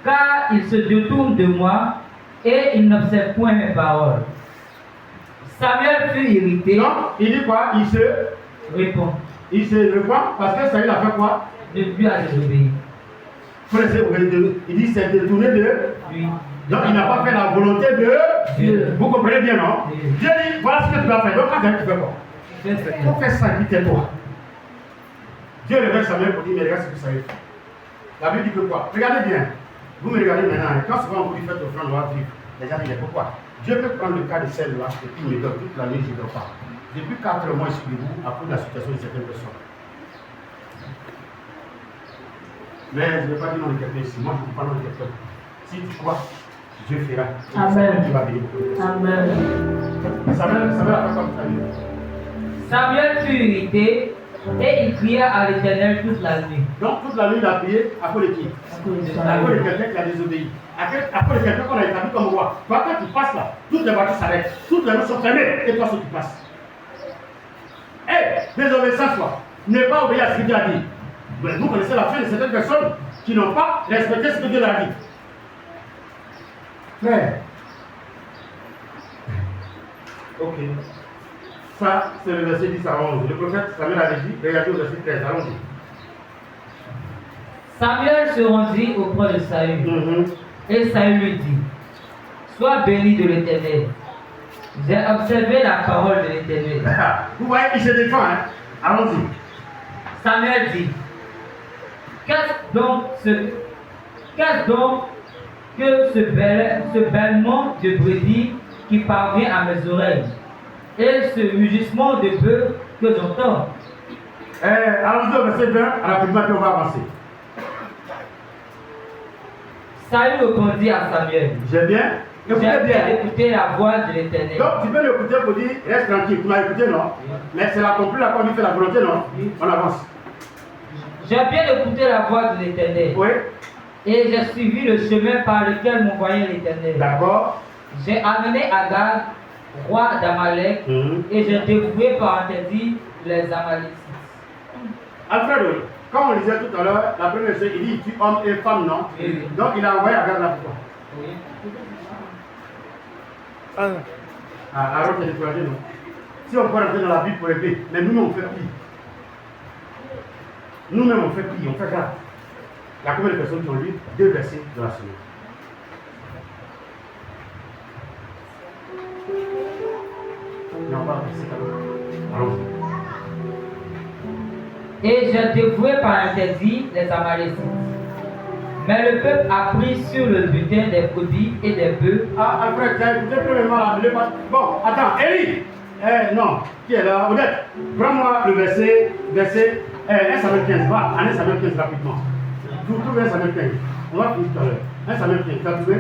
car il se détourne de moi et il n'observe point mes paroles. Samuel fut irrité. Non, il dit quoi? Il se répond. Il se répond parce que Saül a fait quoi? De plus à désobéir. Il dit c'est détourné de lui. Donc il n'a pas fait la volonté de Dieu. Vous comprenez bien, non? Dieu dit, voilà ce que tu dois faire. Donc quand tu fais quoi? Il faut faire ça, qui tais-toi. Dieu révèle Samuel pour dire, mais regarde ce que ça fait. La Bible dit que quoi? Regardez bien. Vous me regardez maintenant. Quand souvent vous lui faites offrande, on va vivre. Les gens disent, pourquoi? Dieu peut prendre le cas de celle-là et puis il me donne toute la nuit, je ne dors pas. Depuis 4 mois, je suis debout à cause de la situation de certaines personnes. Mais je ne vais pas dire non de quelqu'un ici. Moi, je ne dis pas non de quelqu'un. Si tu crois, Dieu fera. Amen. Tu vas bénir. Amen. Samuel fut irrité et il pria à l'Éternel toute la nuit. Donc toute la nuit il a prié à cause de qui? À cause de quelqu'un qui a désobéi. À cause de quelqu'un qu'on a établi comme roi. Toi quand tu passes là, toutes les voitures s'arrêtent, toutes les rues sont fermées et toi seul tu passes. Désobéissance quoi. Ne pas obéir à ce que Dieu a dit. Mais vous connaissez la fin de certaines personnes qui n'ont pas respecté ce que Dieu a dit. Frère. Ok. Ça, c'est le verset 10 à 11. Le prophète Samuel avait dit, regardez au verset 13, allons-y. Samuel se rendit auprès de Saül. Et Saül lui dit, sois béni de l'Éternel. J'ai observé la parole de l'Éternel. Vous voyez, il se défend. Hein? Allons-y. Samuel dit, qu'est-ce donc que ce bêlement de brebis qui parvient à mes oreilles et ce mugissement de bœuf que j'entends? Allons-y au verset 20, rapidement, puis on va avancer. Saül répondit à Samuel. J'ai bien écouté la voix de l'Éternel. Donc tu peux l'écouter pour dire, reste tranquille, tu m'as écouté, non? Oui. Mais c'est l'accompli là qu'on lui fait la volonté, non? Oui. On avance. J'ai bien écouté la voix de l'Éternel. Oui. Et j'ai suivi le chemin par lequel m'envoyait l'Éternel. D'accord. J'ai amené Agag, roi d'Amalek, et j'ai dévoué par interdit les Amalécites. Alfred, comme on disait tout à l'heure, la première chose, il dit tu homme et femme, non? Oui. Donc il a envoyé Agag là pourquoi? Oui. Alors c'est découragé, non? Si on peut rentrer dans la Bible pour aider, mais nous-mêmes on fait pire. Nous-mêmes on fait pire, on fait grave. Il y a combien de personnes qui ont lu 2 versets de la semaine? Non, pas verset 4. Allons-y. Et j'ai dévoué par interdit les Amalécites. Mais le peuple a pris sur le butin des brebis et des bœufs. Ah, Alfred, tu as écouté premièrement la. Bon, attends, Élie. Non, qui est là? Odette, prends-moi le verset 1 Samuel 15. Va, 1 Samuel 15 rapidement. Vous trouvez 1 Samuel 15. On va finir tout à l'heure. 1 Samuel 15, tu as trouvé?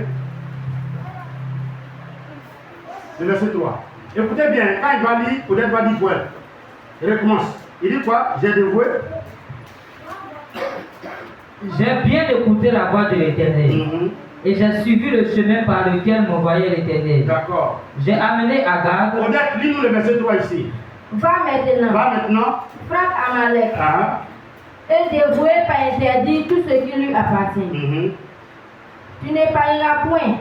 Le verset 3. Écoutez bien, quand il va lire, Odette va dire quoi? Il recommence. Il dit quoi? J'ai dévoué. J'ai bien écouté la voix de l'Éternel. Et j'ai suivi le chemin par lequel m'envoyait l'Éternel. D'accord. J'ai amené Agag. Odette, lis-nous le verset 3 ici. Va maintenant. Frappe Amalek. Et dévoué par interdit tout ce qui lui appartient. Tu n'épargneras point.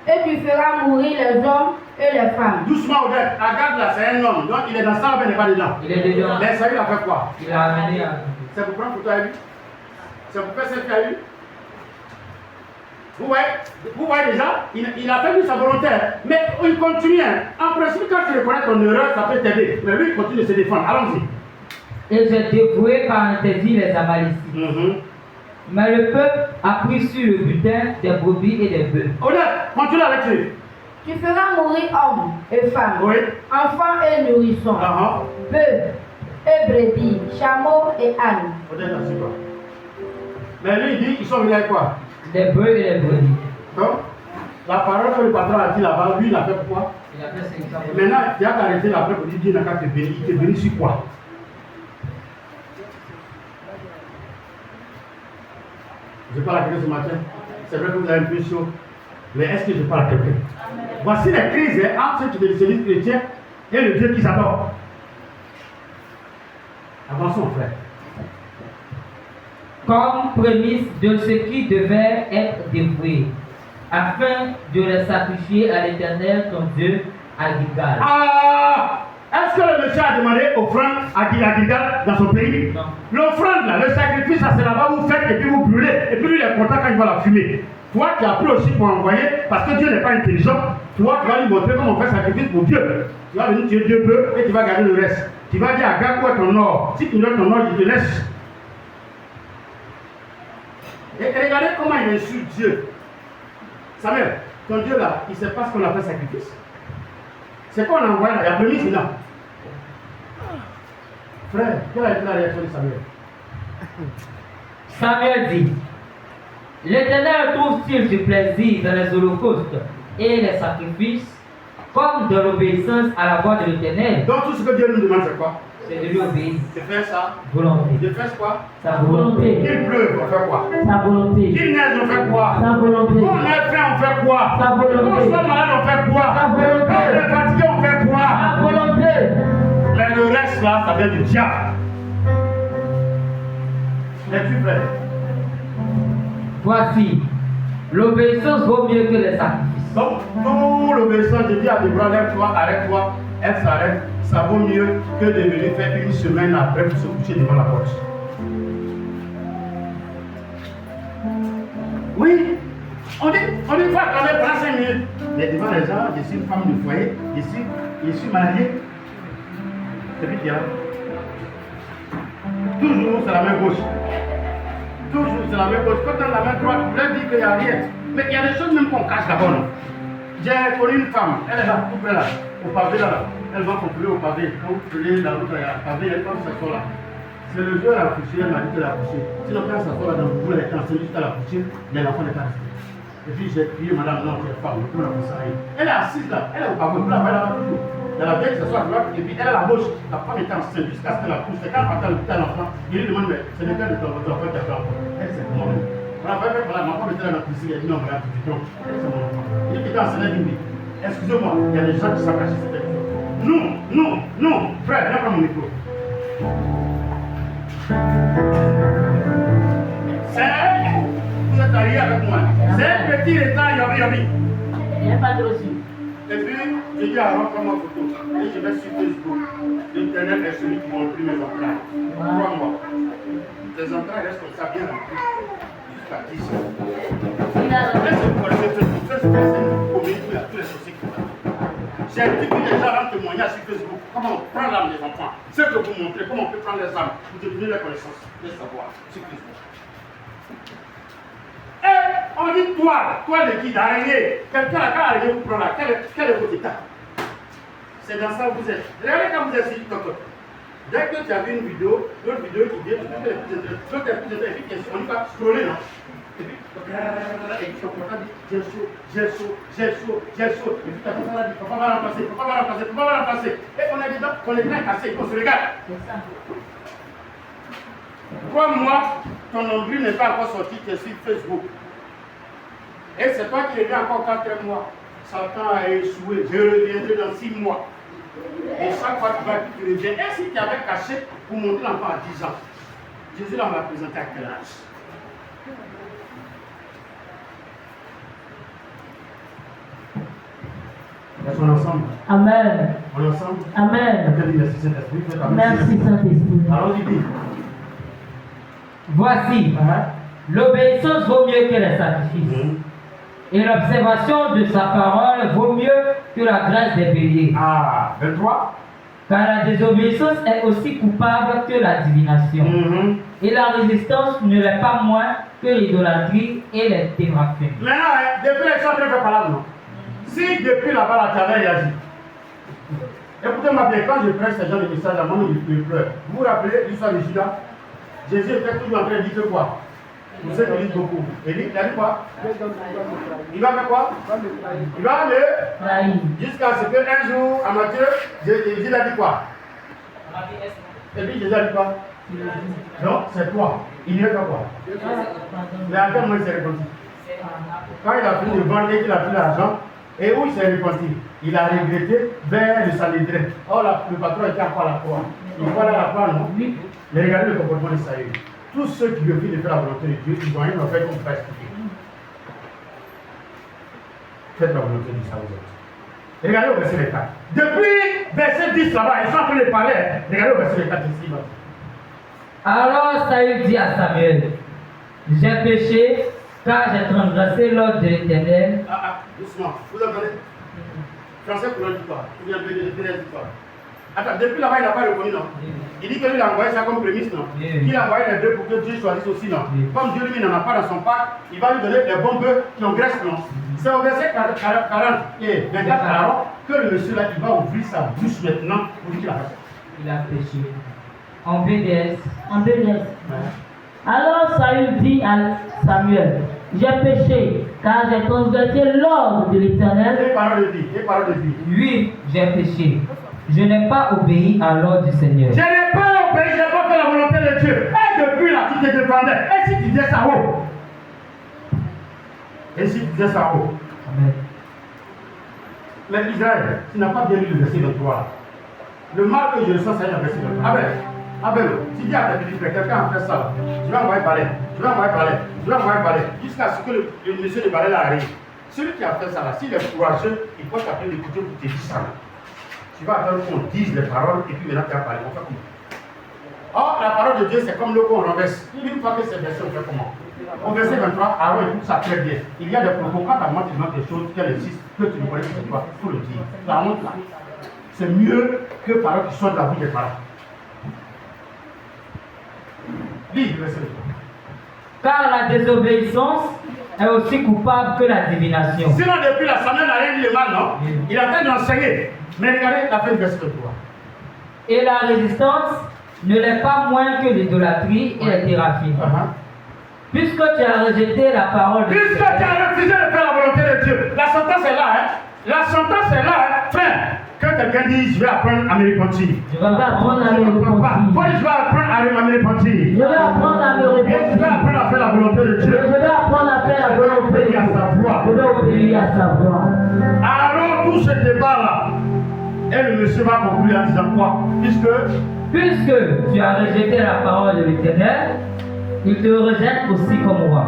Et tu feras mourir les hommes et les femmes. Doucement, Odette. Agag là, c'est un homme. Donc il est dans ça, mais il n'est pas dedans. Il est dedans. Mais ça, il a fait quoi? Il a amené Agag. C'est pour prendre photo à lui. C'est pour faire ce qu'il a eu. Vous voyez déjà, il a fait sa volonté, mais il continue. En principe, quand tu reconnais ton erreur, ça peut t'aider. Mais lui, il continue de se défendre. Allons-y. Et j'ai dévoué par interdit les Amalécites. Mais le peuple a pris sur le butin des brebis et des bœufs. Honnête, continue avec lui. Tu feras mourir hommes et femmes, enfants et nourrissons, bœufs et brebis, chameaux et ânes. Honnête, c'est quoi? Mais lui, il dit qu'ils sont venus avec quoi? Les bœufs et les brebis. Donc, la parole que le patron a dit là-bas, lui, il a fait pourquoi? Il a fait 500. Maintenant, il a arrêté après pour dire Dieu n'a qu'à te bénir. Il te bénit sur quoi? Je parle à quelqu'un ce matin. C'est vrai que vous avez un peu chaud. Mais est-ce que je parle à quelqu'un? Voici les crises entre ceux qui se disent chrétiens et le Dieu qui s'adore. Avançons, frère. Comme prémisse de ce qui devait être dévoué, afin de les sacrifier à l'Éternel ton Dieu à Gilgal. Est-ce que le monsieur a demandé offrande à Gilgal dans son pays? Non. L'offrande, là, le sacrifice, ça c'est là-bas où vous faites et puis vous brûlez. Et puis lui, il est content quand il voit la fumée. Toi, tu as pris aussi pour envoyer, parce que Dieu n'est pas intelligent. Toi, tu vas lui montrer comment on fait sacrifice pour Dieu. Tu vas venir tuer 2 bœufs et tu vas garder le reste. Tu vas dire à Gag où est ton or. Si tu donnes ton or, il te laisse. Et regardez comment il insulte Dieu. Samuel, ton Dieu là, il ne sait pas ce qu'on appelle sacrifice. C'est quoi on envoie là? Il y a prémisse là. Frère, quelle a été la réaction de Samuel? Samuel dit, l'Éternel trouve-t-il du plaisir dans les holocaustes et les sacrifices, comme dans l'obéissance à la voix de l'Éternel? Donc tout ce que Dieu nous demande, c'est quoi? C'est de lui obéir. De faire sa volonté. De faire quoi? Sa volonté. Qu'il pleuve, on fait quoi? Sa volonté. Qu'il neige, on fait quoi? Sa volonté. Quand on est faim, on fait quoi? Sa volonté. Quand on soit malade, on fait quoi? Sa volonté. Quand on est fatigué, on fait quoi? Sa volonté. Mais le reste là, ça vient du diable. Es-tu prêt? Voici, l'obéissance vaut mieux que les sacrifices. Donc, tout l'obéissance, je dis à Deborah, lève-toi, arrête-toi, elle s'arrête. Ça vaut mieux que de venir faire une semaine après pour se coucher devant la porte. Oui. On dit faut attendre pendant 5 minutes. Mais devant les gens, je suis une femme de foyer, je suis marié. C'est vite, hein. Toujours c'est la main gauche. Toujours c'est la main gauche. Quand on a la main droite, on leur dit qu'il n'y a rien. Mais il y a des choses même qu'on cache d'abord. J'ai connu une femme, elle est là, tout près là, au pavé là. Elle va conclure au pavé. Quand vous prenez la route, il y a un pavé, elle va s'asseoir là. C'est le jour elle a couché, elle m'a dit qu'elle a couché. Sinon, quand elle s'assoit là dans le bout, elle est enceinte jusqu'à la coucher, mais l'enfant n'est pas resté. Et puis j'ai crié, madame, non, tu es femme, on la conseiller. Elle est assise là, elle est au pavé, vous la voyez là toujours. Elle a bien que ce soit à droite, et puis elle est à la gauche. La femme était enceinte jusqu'à ce qu'elle la couche. Et quand elle partait à l'hôpital, l'enfant, il lui demande, mais ce n'est pas de ton enfant qui a fait l'enfant. Elle, c'est mon enfant. On a fait, voilà, ma femme était là dans la cuisine, elle dit non, regarde, tu donc, elle, c'est mon enfant. Il dit qu'il était enceinte, il dit, excusez-moi, il y a des gens qui sont cachés cette chose. Non, frère, viens prendre mon micro. Vous êtes arrivé avec moi. C'est un petit retard, yobi. Il n'y a pas de reçu. Et puis, je dis à Aaron, prends ma photo. Et je vais sur Facebook. L'Internet est celui qui montre mes entrailles. Crois-moi. Les entrailles restent comme ça, bien remplies. Jusqu'à 10 heures. Est-ce que vous connaissez Facebook? Facebook, c'est une comédie où il y a tous les sociétés qui sont. J'ai dit que les gens rendent témoignage sur Facebook. Comment on prend l'âme des enfants. C'est de vous montrer comment on peut prendre les âmes pour devenir les connaissances, les savoirs sur Facebook. Et on dit toi le guide, araignée. Quelqu'un a qu'à araignée vous prendre là. Quel est votre état? C'est dans ça que vous êtes. Regardez quand vous êtes sur TikTok. Dès que tu as vu une vidéo, l'autre vidéo qui dit, l'autre est plus intéressante, et puis on y va scroller, non? Et puis, ton papa dit, j'ai chaud. Et puis ta femme dit, papa va remplacer. Et on est dedans, on est bien cassé, on se regarde. Crois-moi, ton nombril n'est pas encore sorti, tu es sur Facebook. Et c'est toi qui reviens encore 4 mois. Satan a échoué, je reviendrai dans 6 mois. Et chaque fois que tu reviens, et si tu avais caché pour montrer l'enfant à 10 ans, Jésus l'a présenté à quel âge? Est-ce qu'on est ensemble? Amen. On est ensemble? Amen. Merci Saint-Esprit. Merci Saint-Esprit. Alors il dit. Voici, l'obéissance vaut mieux que les sacrifices. Et l'observation de sa parole vaut mieux que la grâce des béliers. Ah, 23. Car la désobéissance est aussi coupable que la divination. Et la résistance ne l'est pas moins que l'idolâtrie et les téraphins. Maintenant, depuis les choses très parlent, non? Si depuis là-bas la taverne agit. Écoutez-moi bien, quand je prêche ce genre de message à moi, je pleure. Vous vous rappelez l'histoire de Judas? Jésus était toujours en train de dire quoi? Vous savez qu'il dit beaucoup. Il a dit quoi? Il va faire quoi? Il va le jusqu'à ce qu'un jour, à Matthieu, Jésus a dit quoi? Et puis Jésus a dit quoi? Non, c'est toi. Il n'y a pas quoi? Mais à quel moment il s'est repenti? Quand il a fini de vendre et qu'il a pris l'argent, et où il s'est repenti? Il a regretté vers le Sanhédrin. Oh, le patron était encore à la croix. Il voit là la croix, non? Mais regardez le comportement de Saül. Tous ceux qui refusent de faire la volonté de Dieu, ils ont rien en fait qu'on ne peut pas expliquer. Faites la volonté du Salut. Regardez au verset 4. Depuis verset 10 là-bas, ils sont en train de parler. Regardez au verset 4 ici. Alors Saül dit à Samuel, j'ai péché car j'ai transgressé l'ordre de l'Éternel. Doucement. Vous entendez? Français pour l'auditoire. Vous bien de l'auditoire. Attends, depuis là-bas, il n'a pas reconnu, non? Il dit que lui, il a envoyé ça comme prémisse, non? Il a envoyé les deux pour que Dieu choisisse aussi, non? Comme Dieu, lui, n'en a pas dans son parc, il va lui donner des bons bœufs qui ont graisse, non? C'est au verset 40 et 24 que le monsieur là, il va ouvrir sa bouche maintenant pour dire qu'il a fait. Il a péché. En BDS. Alors Saül dit à Samuel, j'ai péché, car j'ai transgressé l'ordre de l'Éternel. Et parole de vie. Oui, j'ai péché. Je n'ai pas obéi à l'ordre du Seigneur. Je n'ai pas obéi, je n'ai pas fait la volonté de Dieu. Et depuis là, tu te défendais. Et si tu disais ça haut? Amen. Mais Israël, tu n'as pas bien lu le verset 23. Le mal que je ressens, c'est le verset 23. Abel, tu dis à ta petite frère, quelqu'un a fait ça. Je vais envoyer parler. Jusqu'à ce que le monsieur de balai là arrive. Celui qui a fait ça là, s'il est courageux, il peut t'appeler d'écouter pour te dire ça. Tu vas attendre qu'on dise les paroles et puis maintenant tu vas parler. On fait comment? Or, la parole de Dieu, c'est comme l'eau qu'on renverse. Une fois que c'est versé, on fait comment? Au verset 23, Aaron écoute ça très bien. Il y a des propos, quand tu demandes des choses qu'elle existe, que tu ne connais pas, il faut le dire. La honte là, c'est mieux que paroles qui sortent de la bouche des parents. Lis le verset 23. Car la désobéissance est aussi coupable que la divination. Sinon, depuis la Samuel n'a rien dit de mal, non? Il a fait d'enseigner. Mais regardez la fin du verset 23. Et la résistance ne l'est pas moins que l'idolâtrie et la thérapie. Puisque tu as rejeté la parole de Dieu. Puisque tu as refusé de faire la volonté de Dieu. La sentence est là, hein? La sentence est là, hein? Frère, quand quelqu'un dit je vais apprendre à me repentir. Je vais apprendre à me repentir. Je vais apprendre à me repentir. Je vais apprendre à me repentir. Je vais apprendre à faire la volonté de Dieu. Je vais apprendre à faire la volonté de Dieu. À sa voix. Je vais obéir à sa voix. Alors tout ce débat-là, et le monsieur va conclure en disant quoi? Puisque tu as rejeté la parole de l'Éternel, il te rejette aussi comme roi.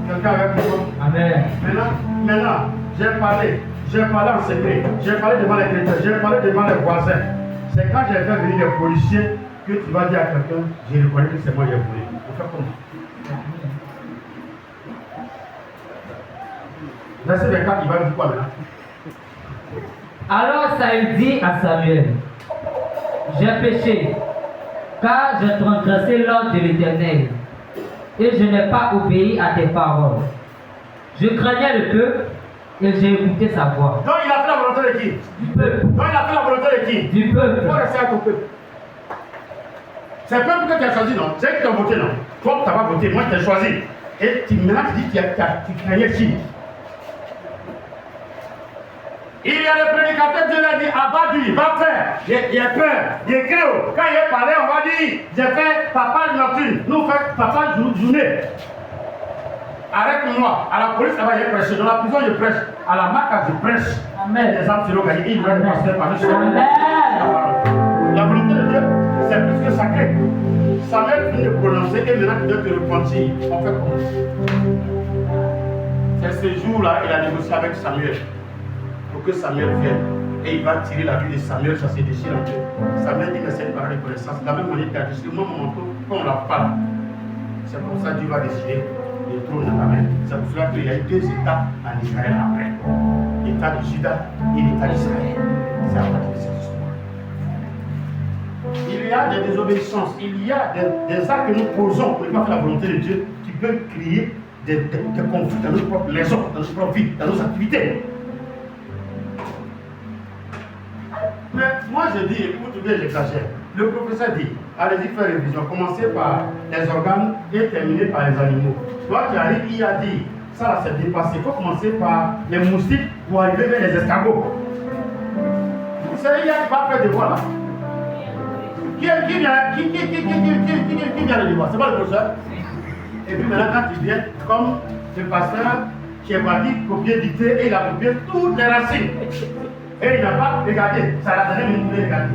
Quelqu'un avec moi? Amen. Maintenant, j'ai parlé en secret, j'ai parlé devant les chrétiens, j'ai parlé devant les voisins. C'est quand j'ai fait venir les policiers que tu vas dire à quelqu'un, je reconnais que c'est moi qui ai volé. On fait comment? Verset 24, il va dire quoi maintenant? Alors Saül dit à Samuel, j'ai péché, car j'ai transgressé l'ordre de l'Éternel, et je n'ai pas obéi à tes paroles. Je craignais le peuple, et j'ai écouté sa voix. Donc il a fait la volonté de qui? Du peuple. Donc il a fait la volonté de qui? Du peuple. Il faut rester à ton peuple. C'est le peuple que tu as choisi, non? C'est eux qui t'ont voté, non? Toi, tu n'as pas voté, moi je t'ai choisi. Et maintenant tu dis que tu craignais qui? Il y a le prédicateur, Dieu l'a dit, abat-lui, va faire. Il a peur, il est craint. Quand il est parlé, on va dire, j'ai fait papa nocturne, nous fait papa journée. Arrête-moi. À la police, ça va y prêcher. Dans la prison, je prêche. À la marque, je prêche. Amen. Les âmes seront gagnées. Il va être pasteur par le Amen. La volonté de Dieu, c'est plus que sacré. Samuel vient de prononcer et maintenant tu dois te repentir. On fait comment? C'est ce jour-là, il a négocié avec Samuel. Pour que Samuel vienne. Et il va tirer la vie de Samuel, ça s'est déchiré en deux. Samuel dit, mais c'est par reconnaissance. De la même manière qu'il a déchiré moi mon manteau, quand on l'a pas. C'est pour ça que Dieu va décider le trône dans la main. C'est pour cela qu'il y a eu deux États en Israël après. L'État de Juda et l'État d'Israël. C'est à partir de cette histoire. Il y a des désobéissances, il y a des actes que nous posons pour ne pas faire la volonté de Dieu qui peuvent créer des conflits dans notre propre maison, dans notre propre vie, dans nos activités. Mais moi je dis, écoute bien, j'exagère. Le professeur dit, allez-y faire révision, commencez par les organes et terminez par les animaux. Toi qui arrives, il a dit, ça là c'est dépassé. Il faut commencer par les moustiques pour arriver vers les escargots. Vous savez, il y a qui va faire des voix là. Qui vient le devoir? C'est pas le professeur? Et puis maintenant, quand il vient, comme le pasteur qui est parti copier, dicter, et il a copié toutes les racines. Et il n'a pas regardé, ça l'a donné, mais il voulait regarder.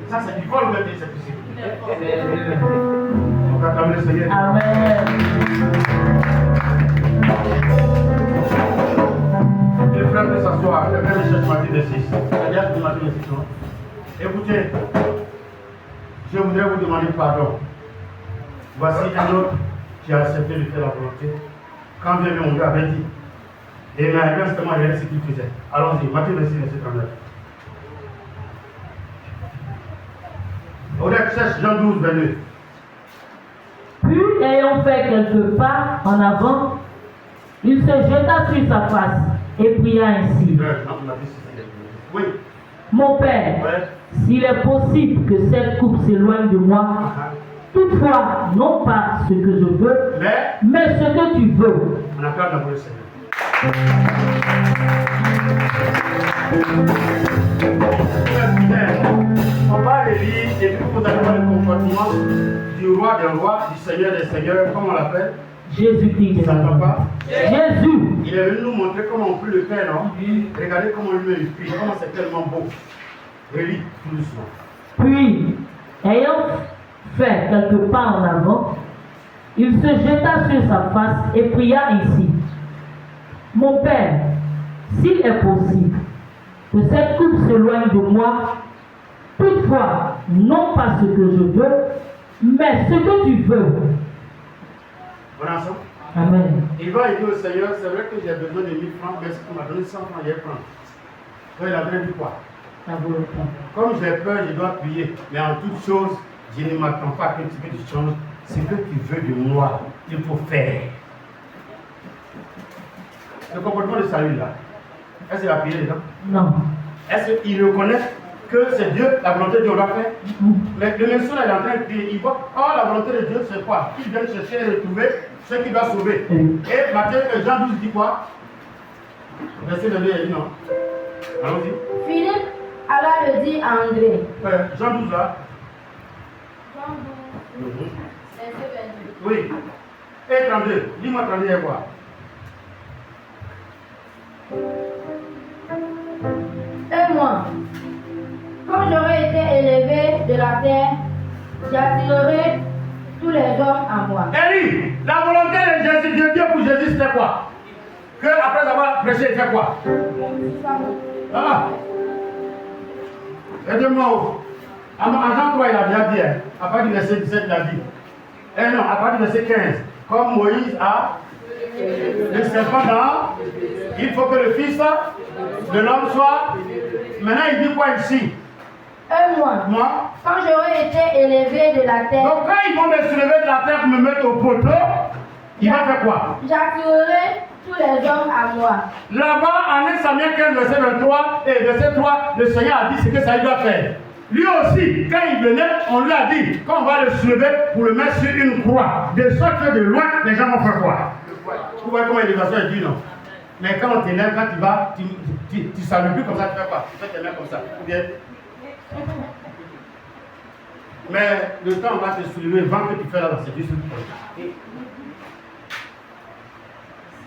Ça, c'est du vol ou c'est possible? On va acclamer le Seigneur. Amen. Les frères de s'asseoir, les frères de chercher Matthieu de 6. C'est-à-dire de Matthieu de 6. Écoutez, je voudrais vous demander pardon. Voici un autre qui a accepté de faire la volonté. Quand bien mon Dieu avait dit, et mais justement, il y a ce qu'il faisait. Allons-y, Matthieu 26, verset 39. On cherche Jean 12, 22. Puis, ayant fait quelques pas en avant, il se jeta sur sa face et pria ainsi. Oui. Mon Père, Ouais. s'il est possible que cette coupe s'éloigne de moi, toutefois, non pas ce que je veux, mais ce que tu veux. On acclame d'abord le Seigneur. On va relire et puis vous allez voir le comportement du roi des rois, du Seigneur des seigneurs, comment on l'appelle? Jésus-Christ. Ça ne s'entend pas? Jésus. Il est venu nous montrer comment on peut le faire, non? Regardez comment lui il prie, comment c'est tellement beau. Relis tout doucement. Puis, ayant fait quelques pas en avant, il se jeta sur sa face et pria ainsi. Mon Père, s'il est possible que cette coupe s'éloigne de moi, toutefois, non pas ce que je veux, Mais ce que tu veux. On est ensemble? Amen. Il va dire au Seigneur, c'est vrai que j'ai besoin de 1000 francs, mais si tu m'as donné 100 francs, je vais prendre. Donc il a bien dit quoi? La volonté. Comme j'ai peur, je dois prier. Mais en toute chose, je ne m'attends pas que tu changes. Ce que tu veux de moi, il faut faire. Le comportement de Saül là, est-ce qu'il a prié les gens? Non. Est-ce qu'il reconnaît que c'est Dieu, la volonté de Dieu doit faire? Mais le monsieur là, il est en train de crier. Il voit, oh, la volonté de Dieu, c'est quoi? Qu'il vient chercher et retrouver ce qu'il doit sauver. Et Matthieu, Jean 12 dit quoi? Verset 22, il dit non. Allons-y. Philippe alla le dire à André. Jean 12 là. Jean 12, verset 22. Oui. Et 32. Dis-moi 32 et quoi? Et moi, quand j'aurai été élevé de la terre, j'attirerai tous les hommes à moi. Élie, la volonté de Dieu pour Jésus, c'était quoi? Que après avoir prêché, il fait quoi? Ah! Aidez-moi. En Jean 3, il a bien dit, à partir du verset 17, il a dit. Eh non, à partir du verset 15, comme Moïse a le serpent dans, il faut que le fils de l'homme soit. Maintenant, il dit quoi ici? Et moi, quand j'aurai été élevé de la terre. Donc, quand ils vont me soulever de la terre pour me mettre au poteau, il va faire quoi? J'attirerai tous les hommes à moi. Là-bas, en 1 Samuel 15, verset 23 et verset 3, le Seigneur a dit ce que ça doit faire. Lui aussi, quand il venait, on lui a dit qu'on va le soulever pour le mettre sur une croix. De sorte que de loin, les gens vont faire quoi? Vous voyez comment l'élévation est dit, non? Mais quand on t'élève, quand tu vas, tu salues plus comme ça, tu fais quoi? Tu fais tes mains comme ça. Ou bien. Mais le temps va te soulever, le vent que tu fais là, c'est juste une croix.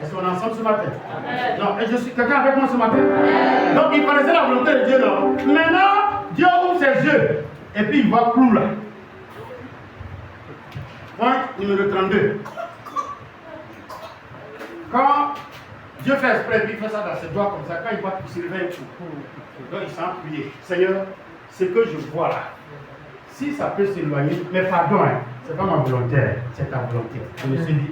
Est-ce qu'on est ensemble ce matin? Non, et je suis quelqu'un avec moi ce matin? Donc il connaissait la volonté de Dieu, non? Maintenant, Dieu ouvre ses yeux et puis il voit clou là. Point numéro 32. Quand Dieu fait exprès, puis il fait ça dans ses doigts comme ça, quand il voit qu'il se réveille, donc il s'en prier. Seigneur, ce que je vois là, si ça peut s'éloigner, mais pardon, hein, c'est pas ma volonté, c'est ta volonté. Je me suis dit.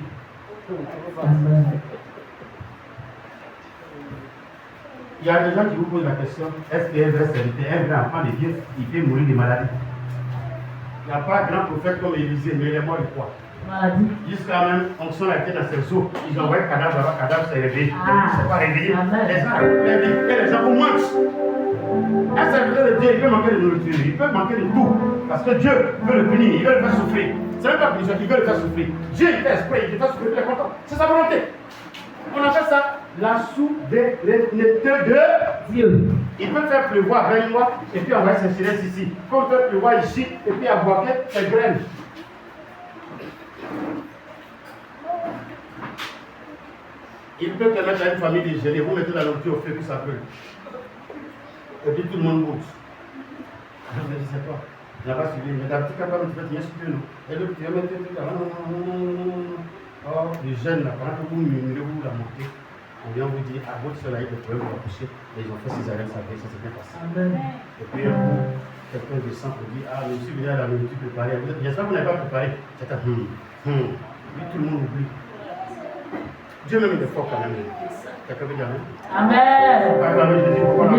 Il y a des gens qui vous posent la question, est-ce qu'il y a une vraie vérité? Un vrai enfant de Dieu, il peut mourir de maladie. Il n'y a pas de grand prophète comme Élisée, mais il est mort de quoi? Maladie. Jusqu'à même, on sent la tête dans ses os. Ils ont envoyé cadavre là-bas, cadavre s'est réveillé. Il ne s'est pas réveillé. Les gens racontent la vie et les gens vous manquent. Un serviteur de Dieu, il peut manquer de nourriture, il peut manquer de tout. Parce que Dieu veut le punir, il veut le faire souffrir. C'est même pas punir, il veut le faire souffrir. Dieu, il fait exprès, il le fait souffrir, il est content. C'est sa volonté. On appelle ça la souveraineté de Dieu. Il peut faire pleuvoir 20 mois et puis envoyer ses silences ici. Comme il peut pleuvoir ici et puis avoir ses graines. Il peut permettre à une famille de gérer. Vous mettez la nourriture au feu puis ça brûle. Et puis tout le monde monte. Je me dis, c'est toi. Je n'ai pas suivi. Mais d'habitude, quand tu fais, tu viens sur nous. Et l'autre, tu vas mettre un truc là. Non. Or, les jeunes, là, pendant que vous murmurez, vous la montez, on vient vous dire, à votre soleil, le problème va coucher, et ils ont fait 6 années, ça s'est bien passé. Et puis, quelqu'un descend pour dire, ah, je suis venu à la nourriture préparée. J'espère que vous n'avez pas préparé. C'est un Puis tout le monde oublie. Dieu même il est fort quand même. Quelqu'un veut dire amen? Amen. Acclamez Jésus pour voir.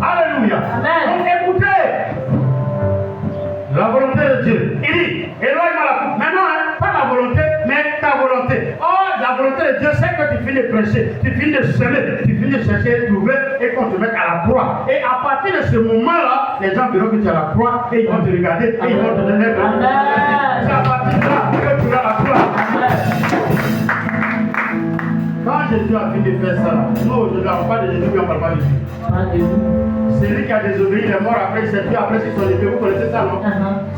Alléluia. Amen. Donc écoutez, la volonté de Dieu. Il dit, éloigne-moi la coupe. Maintenant, pas la volonté, mais ta volonté. Oh, la volonté de Dieu, c'est que tu finis de prêcher, tu finis de semer, tu finis de chercher, de trouver, et qu'on te mette à la croix. Et à partir de ce moment-là, les gens verront que tu es à la croix, et ils vont te regarder, et ils vont te donner de la. C'est à partir de là que tu es à la croix. Quand Jésus a fini de faire ça, nous, je ne parle pas de Jésus, mais on ne parle pas de Jésus. Celui qui a désobéi, il est mort après, il s'est tué après, c'est son épée. Vous connaissez ça, non?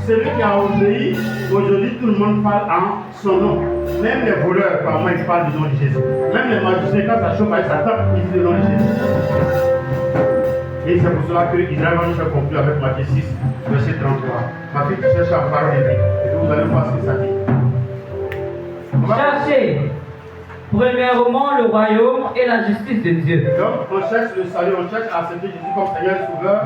Celui qui a obéi, aujourd'hui, tout le monde parle en son nom. Même les voleurs, par moi, ils parlent du nom de Jésus. Même les magiciens, quand ça chauffe avec Satan, ils disent le nom de Jésus. Et c'est pour cela que Israël va nous faire conclure avec Matthieu 6, verset 33. Ma fille, tu cherches la parole de Dieu. Et vous allez voir ce que ça dit. Cherchez Premièrement, le royaume et la justice de Dieu. Donc, on cherche le salut, on cherche à accepter Jésus comme Seigneur et Sauveur.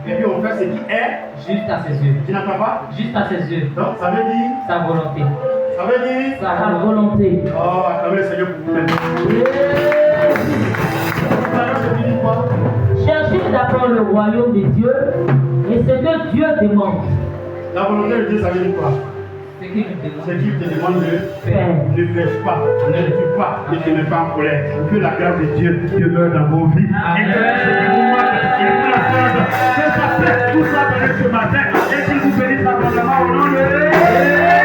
Et puis, on fait ce qui est juste à ses yeux. Tu n'entends pas? Juste à ses yeux. Donc, ça veut dire sa volonté. Ça veut dire sa volonté. Oh, acclamez le Seigneur pour vous-même. Cherchez d'abord le royaume de Dieu et ce que Dieu demande. La volonté de Dieu, ça veut dire quoi? Ce qu'il te demande de faire. Ne pêche pas, ne tue pas, ne te mets pas en colère. Que la grâce de Dieu demeure dans vos vies. Et que ça fait tout ça ce matin et qu'il vous bénisse abondamment au nom de Jésus.